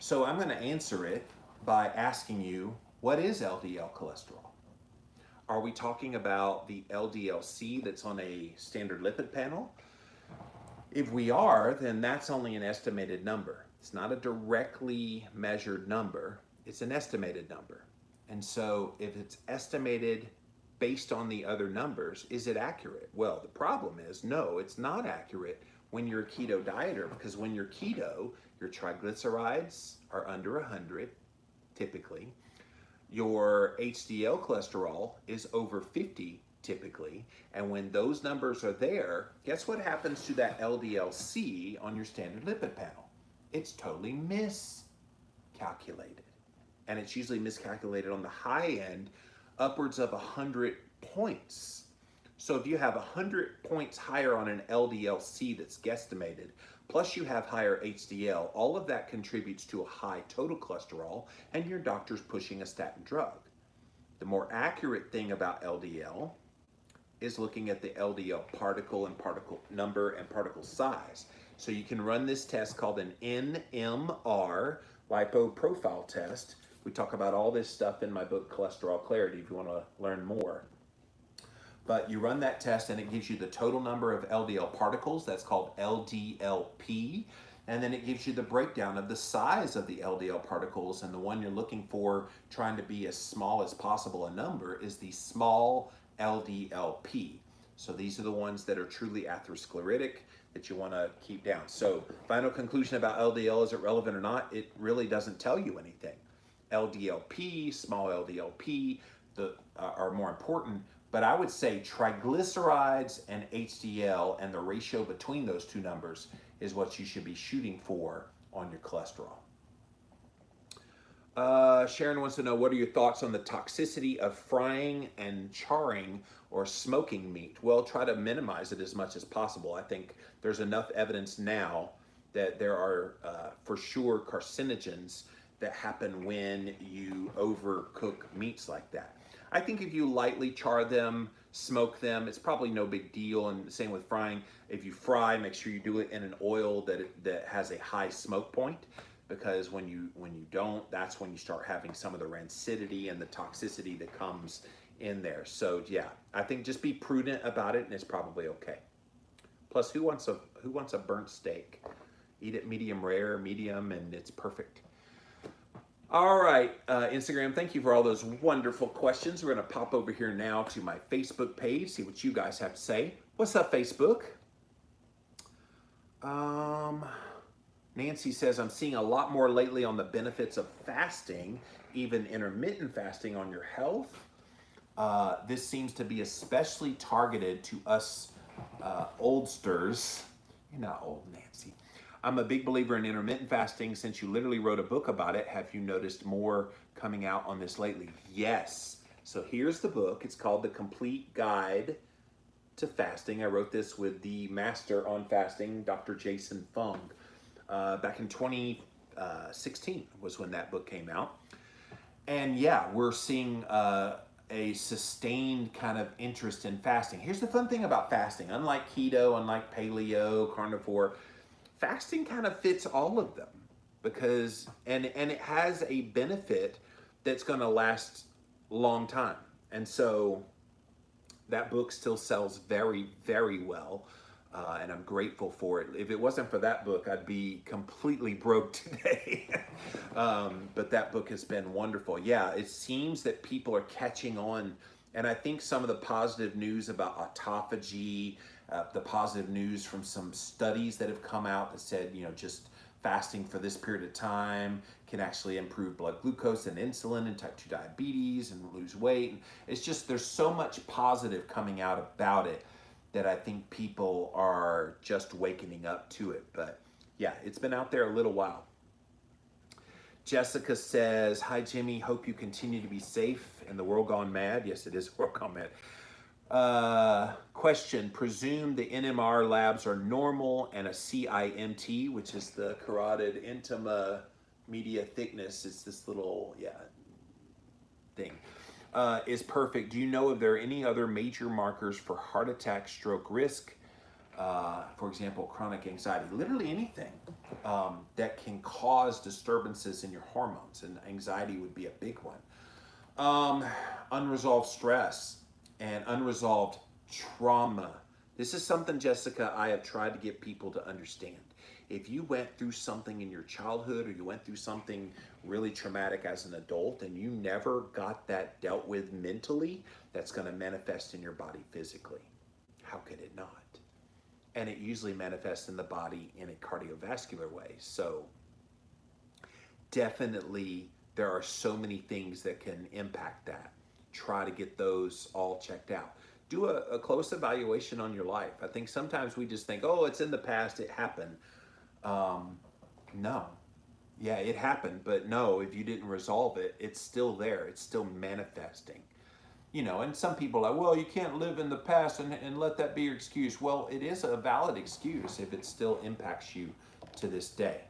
So I'm going to answer it by asking you, what is LDL cholesterol? Are we talking about the LDL-C that's on a standard lipid panel? If we are, then that's only an estimated number. It's not a directly measured number. It's an estimated number. And so if it's estimated based on the other numbers, is it accurate? Well, the problem is, no, it's not accurate when you're a keto dieter, because when you're keto, your triglycerides are under 100, typically. Your HDL cholesterol is over 50, typically. And when those numbers are there, guess what happens to that LDL-C on your standard lipid panel? It's totally miscalculated. And it's usually miscalculated on the high end, upwards of 100 points. So if you have 100 points higher on an LDL-C that's guesstimated, plus you have higher HDL, all of that contributes to a high total cholesterol, and your doctor's pushing a statin drug. The more accurate thing about LDL is looking at the LDL particle and particle number and particle size. So you can run this test called an NMR lipoprofile test. We talk about all this stuff in my book, Cholesterol Clarity, if you want to learn more. But you run that test and it gives you the total number of LDL particles, that's called LDLP, and then it gives you the breakdown of the size of the LDL particles, and the one you're looking for, trying to be as small as possible a number, is the small LDLP. So these are the ones that are truly atherosclerotic that you want to keep down. So final conclusion about LDL, is it relevant or not? It really doesn't tell you anything. LDLP, small LDLP are more important, but I would say triglycerides and HDL and the ratio between those two numbers is what you should be shooting for on your cholesterol. Sharon wants to know, what are your thoughts on the toxicity of frying and charring or smoking meat? Well, try to minimize it as much as possible. I think there's enough evidence now that there are for sure carcinogens that happen when you overcook meats like that. I think if you lightly char them, smoke them, it's probably no big deal. And same with frying. If you fry, make sure you do it in an oil that has a high smoke point, because when you don't, that's when you start having some of the rancidity and the toxicity that comes in there. So yeah, I think just be prudent about it and it's probably okay. Plus, who wants a burnt steak? Eat it medium rare, medium, and it's perfect. All right, Instagram, thank you for all those wonderful questions. We're going to pop over here now to my Facebook page, see what you guys have to say. What's up, Facebook? Nancy says, I'm seeing a lot more lately on the benefits of fasting, even intermittent fasting, on your health. This seems to be especially targeted to us oldsters. You're not old, Nancy. I'm a big believer in intermittent fasting. Since you literally wrote a book about it, have you noticed more coming out on this lately? Yes. So here's the book. It's called The Complete Guide to fasting. I wrote this with the master on fasting, Dr. Jason Fung, back in 2016 was when that book came out. And yeah, we're seeing a sustained kind of interest in fasting. Here's the fun thing about fasting. Unlike keto, unlike paleo, carnivore, fasting kind of fits all of them because and it has a benefit that's going to last a long time. And so that book still sells very, very well. And I'm grateful for it. If it wasn't for that book, I'd be completely broke today. But that book has been wonderful. Yeah, it seems that people are catching on. And I think some of the positive news about autophagy, the positive news from some studies that have come out that said, just fasting for this period of time can actually improve blood glucose and insulin and type 2 diabetes and lose weight. It's just, there's so much positive coming out about it that I think people are just wakening up to it. But yeah, it's been out there a little while. Jessica says, hi Jimmy, hope you continue to be safe in the world gone mad. Yes, it is a world gone mad. Question, presume the NMR labs are normal and a CIMT, which is the carotid intima media thickness, it's this little, thing, is perfect. Do you know if there are any other major markers for heart attack, stroke risk? For example, chronic anxiety, literally anything that can cause disturbances in your hormones, and anxiety would be a big one. Unresolved stress and unresolved trauma. This is something, Jessica, I have tried to get people to understand. If you went through something in your childhood or you went through something really traumatic as an adult and you never got that dealt with mentally, that's going to manifest in your body physically. How could it not? And it usually manifests in the body in a cardiovascular way. So definitely there are so many things that can impact that. Try to get those all checked out. Do a close evaluation on your life. I think sometimes we just think, oh, it's in the past, it happened. No. Yeah, it happened, but no, if you didn't resolve it, it's still there. It's still manifesting. And some people are like, well, you can't live in the past and let that be your excuse. Well, it is a valid excuse if it still impacts you to this day.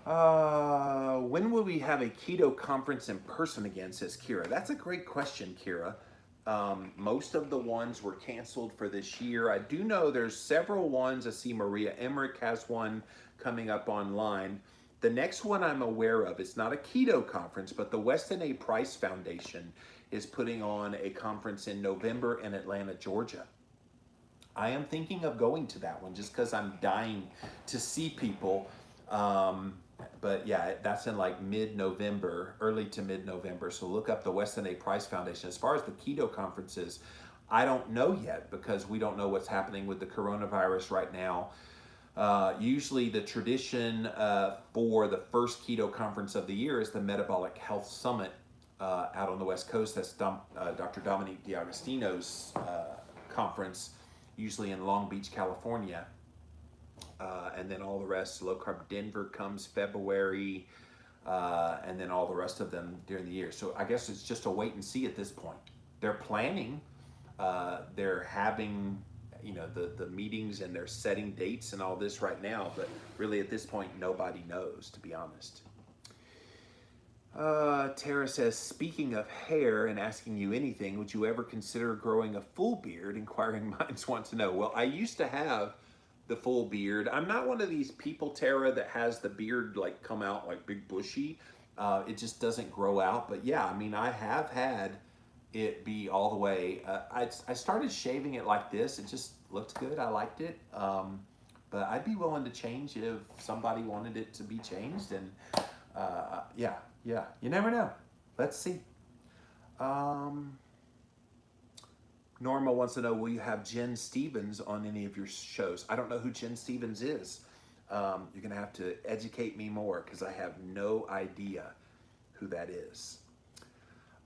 When will we have a keto conference in person again, says Kira. That's a great question, Kira. Most of the ones were canceled for this year. I do know there's several ones. I see Maria Emmerich has one coming up online. The next one I'm aware of, it's not a keto conference, but the Weston A. Price Foundation is putting on a conference in November in Atlanta, Georgia. I am thinking of going to that one just because I'm dying to see people. But yeah, that's in like mid-November, early to mid-November. So look up the Weston A. Price Foundation. As far as the keto conferences, I don't know yet because we don't know what's happening with the coronavirus right now. Usually the tradition for the first keto conference of the year is the Metabolic Health Summit out on the West Coast. That's Dr. Dominique D'Agostino's conference, usually in Long Beach, California. And then all the rest, Low Carb Denver comes February, and then all the rest of them during the year. So I guess it's just a wait and see at this point. They're planning, they're having, the meetings and they're setting dates and all this right now, but really at this point, nobody knows, to be honest. Tara says, speaking of hair and asking you anything, would you ever consider growing a full beard? Inquiring minds want to know. Well, I used to have the full beard. I'm not one of these people, Tara, that has the beard like come out like big bushy. It just doesn't grow out. But yeah, I mean, I have had it be all the way. I started shaving it like this. It just looked good. I liked it. But I'd be willing to change if somebody wanted it to be changed. And yeah, you never know. Let's see. Norma wants to know, will you have Jen Stevens on any of your shows? I don't know who Jen Stevens is. You're going to have to educate me more because I have no idea who that is.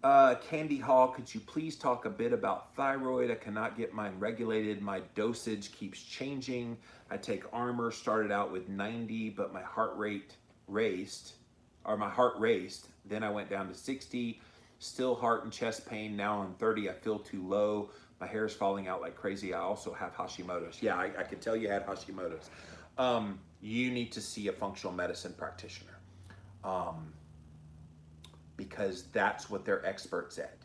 Candy Hall, could you please talk a bit about thyroid? I cannot get mine regulated. My dosage keeps changing. I take Armour, started out with 90, but my heart raced. Then I went down to 60. Still heart and chest pain. Now I'm 30. I feel too low. My hair is falling out like crazy. I also have Hashimoto's. Yeah, I could tell you had Hashimoto's. You need to see a functional medicine practitioner, um, because that's what they're experts at.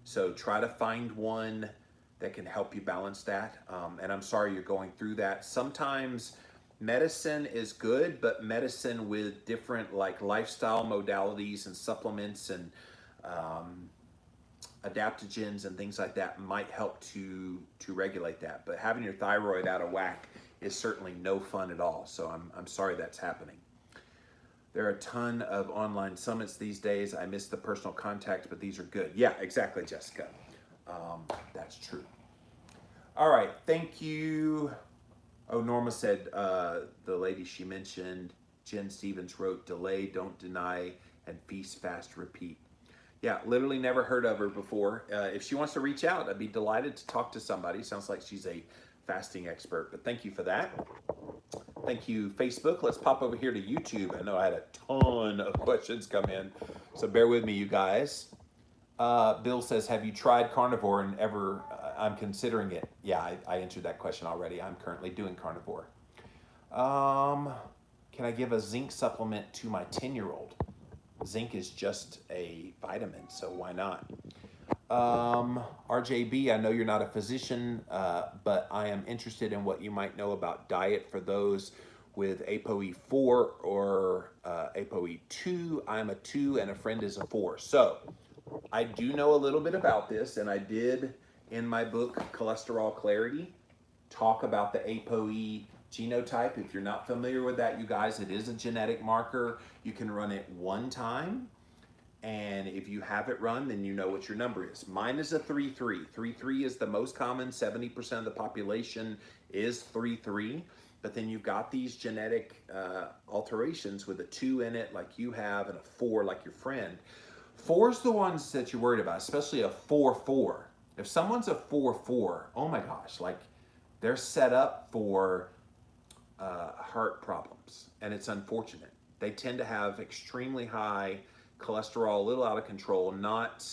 So try to find one that can help you balance that. And I'm sorry you're going through that. Sometimes medicine is good, but medicine with different like lifestyle modalities and supplements and um, adaptogens and things like that might help to regulate that. But having your thyroid out of whack is certainly no fun at all. So I'm sorry that's happening. There are a ton of online summits these days. I miss the personal contact, but these are good. Yeah, exactly, Jessica. That's true. All right, thank you. Oh, Norma said the lady she mentioned, Jen Stevens, wrote, delay, don't deny, and feast, fast, repeat. Yeah, literally never heard of her before. If she wants to reach out, I'd be delighted to talk to somebody. Sounds like she's a fasting expert, but thank you for that. Thank you, Facebook. Let's pop over here to YouTube. I know I had a ton of questions come in, so bear with me, you guys. Bill says, have you tried carnivore and ever, I'm considering it. Yeah, I answered that question already. I'm currently doing carnivore. Can I give a zinc supplement to my 10-year-old? Zinc is just a vitamin, so why not? RJB, I know you're not a physician, but I am interested in what you might know about diet for those with ApoE4 or ApoE2. I'm a 2 and a friend is a 4. So I do know a little bit about this, and I did in my book, Cholesterol Clarity, talk about the ApoE genotype. If you're not familiar with that, you guys, it is a genetic marker. You can run it one time, and if you have it run, then you know what your number is. Mine is a 3-3. 3-3 is the most common. 70% of the population is 3-3. But then you've got these genetic alterations with a 2 in it, like you have, and a 4, like your friend. 4's the ones that you're worried about, especially a 4-4. If someone's a 4-4, oh my gosh, like they're set up for heart problems, and it's unfortunate. They tend to have extremely high cholesterol, a little out of control, not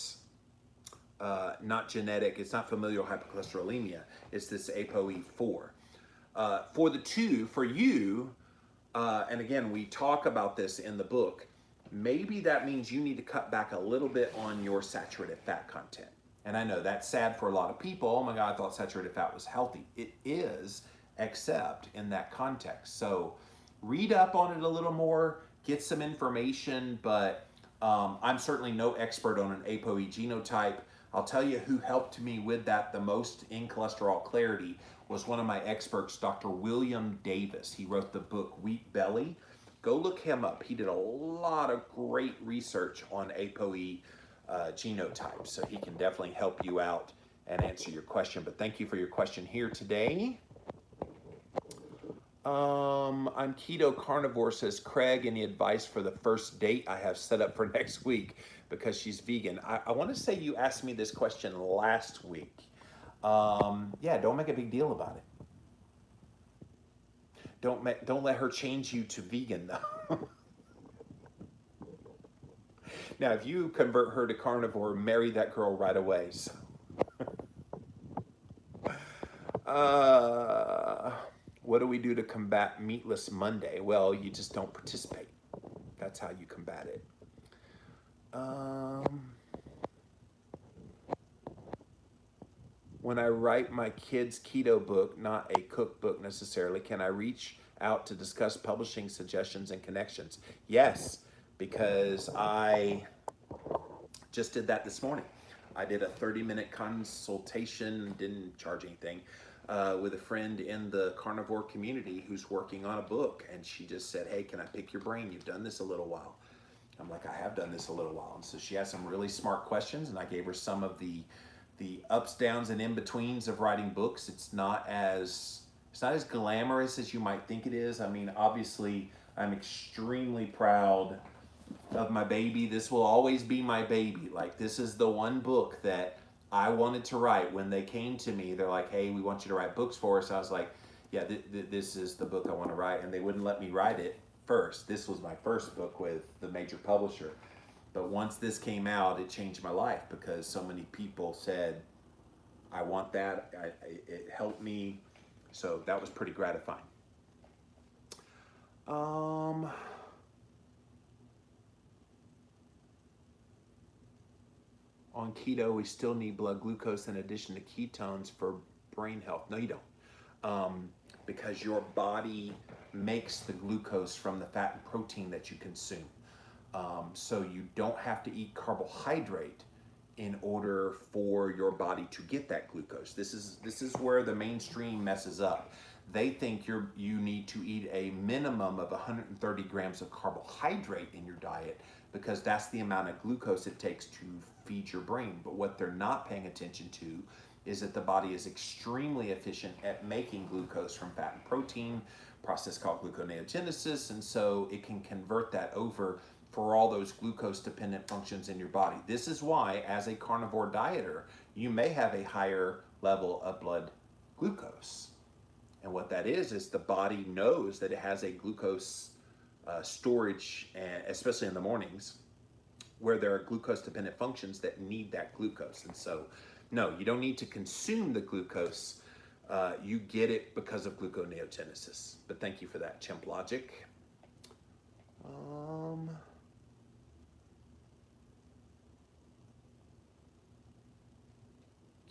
genetic. It's not familial hypercholesterolemia. It's this ApoE4. For the 2, for you, and again, we talk about this in the book, maybe that means you need to cut back a little bit on your saturated fat content. And I know that's sad for a lot of people. Oh my God, I thought saturated fat was healthy. It is, except in that context. So read up on it a little more, get some information, but I'm certainly no expert on an ApoE genotype. I'll tell you who helped me with that the most in Cholesterol Clarity was one of my experts, Dr. William Davis. He wrote the book Wheat Belly. Go look him up. He did a lot of great research on ApoE genotype, so he can definitely help you out and answer your question. But thank you for your question here today. I'm Keto Carnivore, says Craig. Any advice for the first date I have set up for next week because she's vegan? I want to say you asked me this question last week. Yeah, don't make a big deal about it. Don't let her change you to vegan though. Now, if you convert her to carnivore, marry that girl right away. So. What do we do to combat Meatless Monday? Well, you just don't participate. That's how you combat it. When I write my kids' keto book, not a cookbook necessarily, can I reach out to discuss publishing suggestions and connections? Yes, because I just did that this morning. I did a 30-minute consultation, didn't charge anything, with a friend in the carnivore community who's working on a book. And she just said, hey, can I pick your brain? You've done this a little while. I'm like, I have done this a little while. And so she has some really smart questions, and I gave her some of the ups, downs, and in-betweens of writing books. It's not as glamorous as you might think it is. I mean, obviously, I'm extremely proud of my baby. This will always be my baby. Like, this is the one book that I wanted to write. When they came to me, they're like, hey, we want you to write books for us. I was like, yeah, this is the book I want to write. And they wouldn't let me write it first. This was my first book with the major publisher. But once this came out, it changed my life because so many people said, I want that. It helped me. So that was pretty gratifying. On keto, we still need blood glucose in addition to ketones for brain health. No, you don't. Because your body makes the glucose from the fat and protein that you consume. So you don't have to eat carbohydrate in order for your body to get that glucose. This is where the mainstream messes up. They think you need to eat a minimum of 130 grams of carbohydrate in your diet because that's the amount of glucose it takes to feed your brain. But what they're not paying attention to is that the body is extremely efficient at making glucose from fat and protein, process called gluconeogenesis, and so it can convert that over for all those glucose dependent functions in your body. This is why, as a carnivore dieter, you may have a higher level of blood glucose. And what that is the body knows that it has a glucose storage, especially in the mornings, where there are glucose dependent functions that need that glucose. And so, no, you don't need to consume the glucose. You get it because of gluconeogenesis. But thank you for that, Chimp Logic.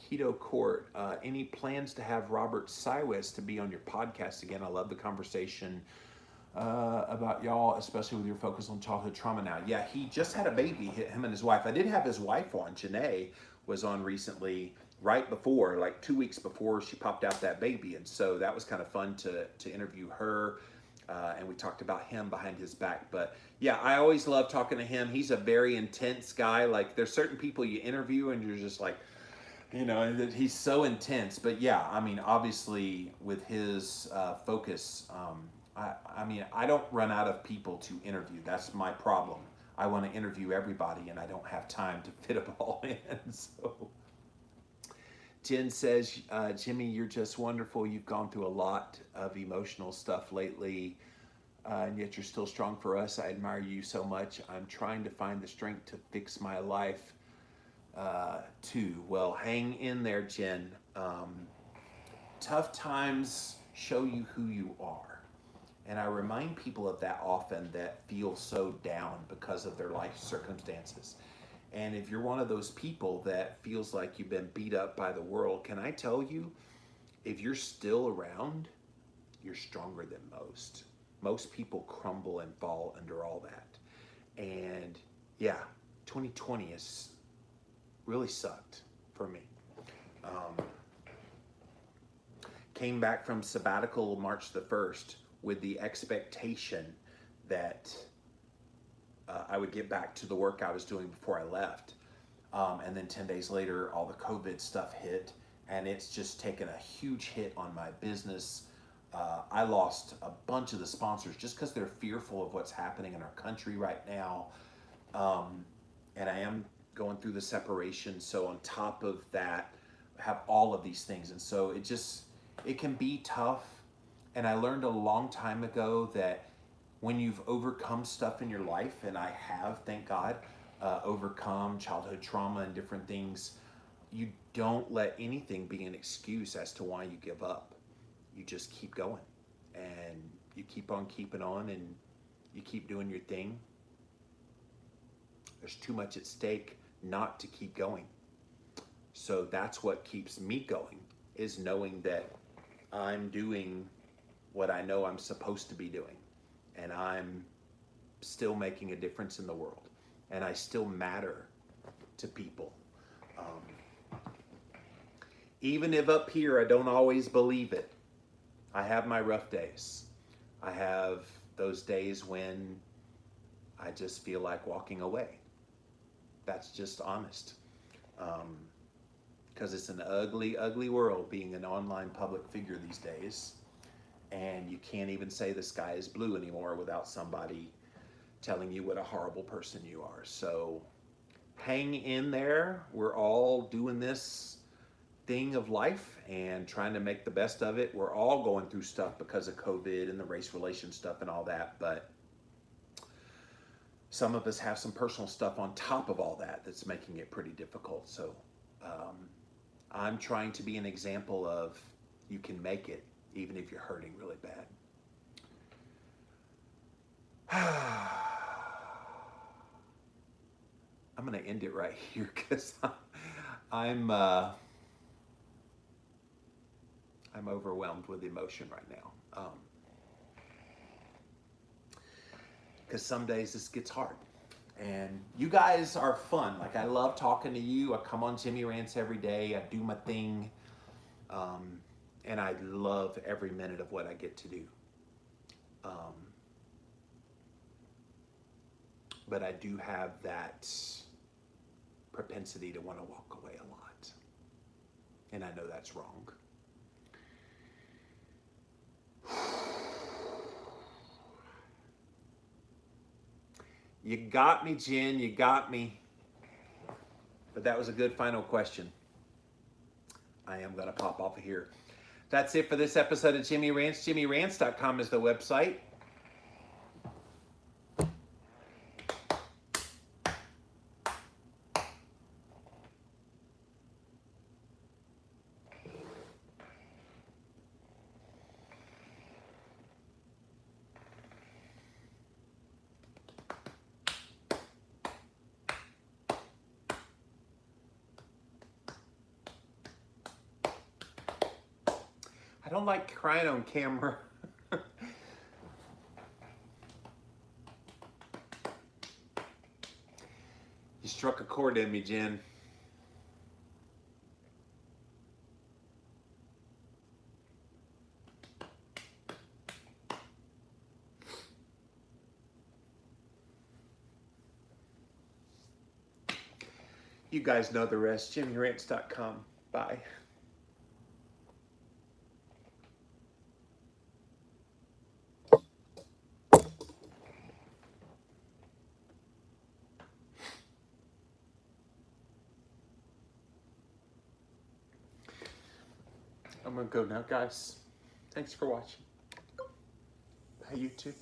Keto Court, any plans to have Robert Sywes to be on your podcast again? I love the conversation about y'all, especially with your focus on childhood trauma now. Yeah, he just had a baby, him and his wife. I did have his wife on. Janae was on recently, right before, like 2 weeks before she popped out that baby. And so that was kind of fun to interview her. And we talked about him behind his back. But yeah, I always love talking to him. He's a very intense guy. Like there's certain people you interview and you're just like, you know, he's so intense. But yeah, I mean, obviously with his focus, I mean, I don't run out of people to interview. That's my problem. I want to interview everybody and I don't have time to fit them all in. So Jen says, Jimmy, you're just wonderful. You've gone through a lot of emotional stuff lately, and yet you're still strong for us. I admire you so much. I'm trying to find the strength to fix my life too. Well, hang in there, Jen. Tough times show you who you are. And I remind people of that often that feel so down because of their life circumstances. And if you're one of those people that feels like you've been beat up by the world, can I tell you, if you're still around, you're stronger than most. Most people crumble and fall under all that. And yeah, 2020 has really sucked for me. Came back from sabbatical March the 1st with the expectation that I would get back to the work I was doing before I left. And then 10 days later, all the COVID stuff hit, and it's just taken a huge hit on my business. I lost a bunch of the sponsors just because they're fearful of what's happening in our country right now. And I am going through the separation. So on top of that, I have all of these things. And so it can be tough. And I learned a long time ago that when you've overcome stuff in your life, and I have, thank God, overcome childhood trauma and different things, you don't let anything be an excuse as to why you give up. You just keep going, and you keep on keeping on, and you keep doing your thing. There's too much at stake not to keep going. So that's what keeps me going, is knowing that I'm doing what I know I'm supposed to be doing. And I'm still making a difference in the world. And I still matter to people. Even if up here I don't always believe it, I have my rough days. I have those days when I just feel like walking away. That's just honest. Because it's an ugly, ugly world being an online public figure these days. And you can't even say the sky is blue anymore without somebody telling you what a horrible person you are. So hang in there. We're all doing this thing of life and trying to make the best of it. We're all going through stuff because of COVID and the race relation stuff and all that. But some of us have some personal stuff on top of all that that's making it pretty difficult. So I'm trying to be an example of you can make it even if you're hurting really bad. I'm going to end it right here because I'm overwhelmed with emotion right now. Because some days this gets hard. And you guys are fun. Like, I love talking to you. I come on Jimmy Rants every day. I do my thing. And I love every minute of what I get to do. But I do have that propensity to want to walk away a lot. And I know that's wrong. You got me, Jen. You got me. But that was a good final question. I am going to pop off of here. That's it for this episode of Jimmy Rants. JimmyRants.com is the website. I don't like crying on camera. You struck a chord in me, Jen. You guys know the rest. JimmyRants.com. Bye. I'm going to go now, guys. Thanks for watching. Bye, you too.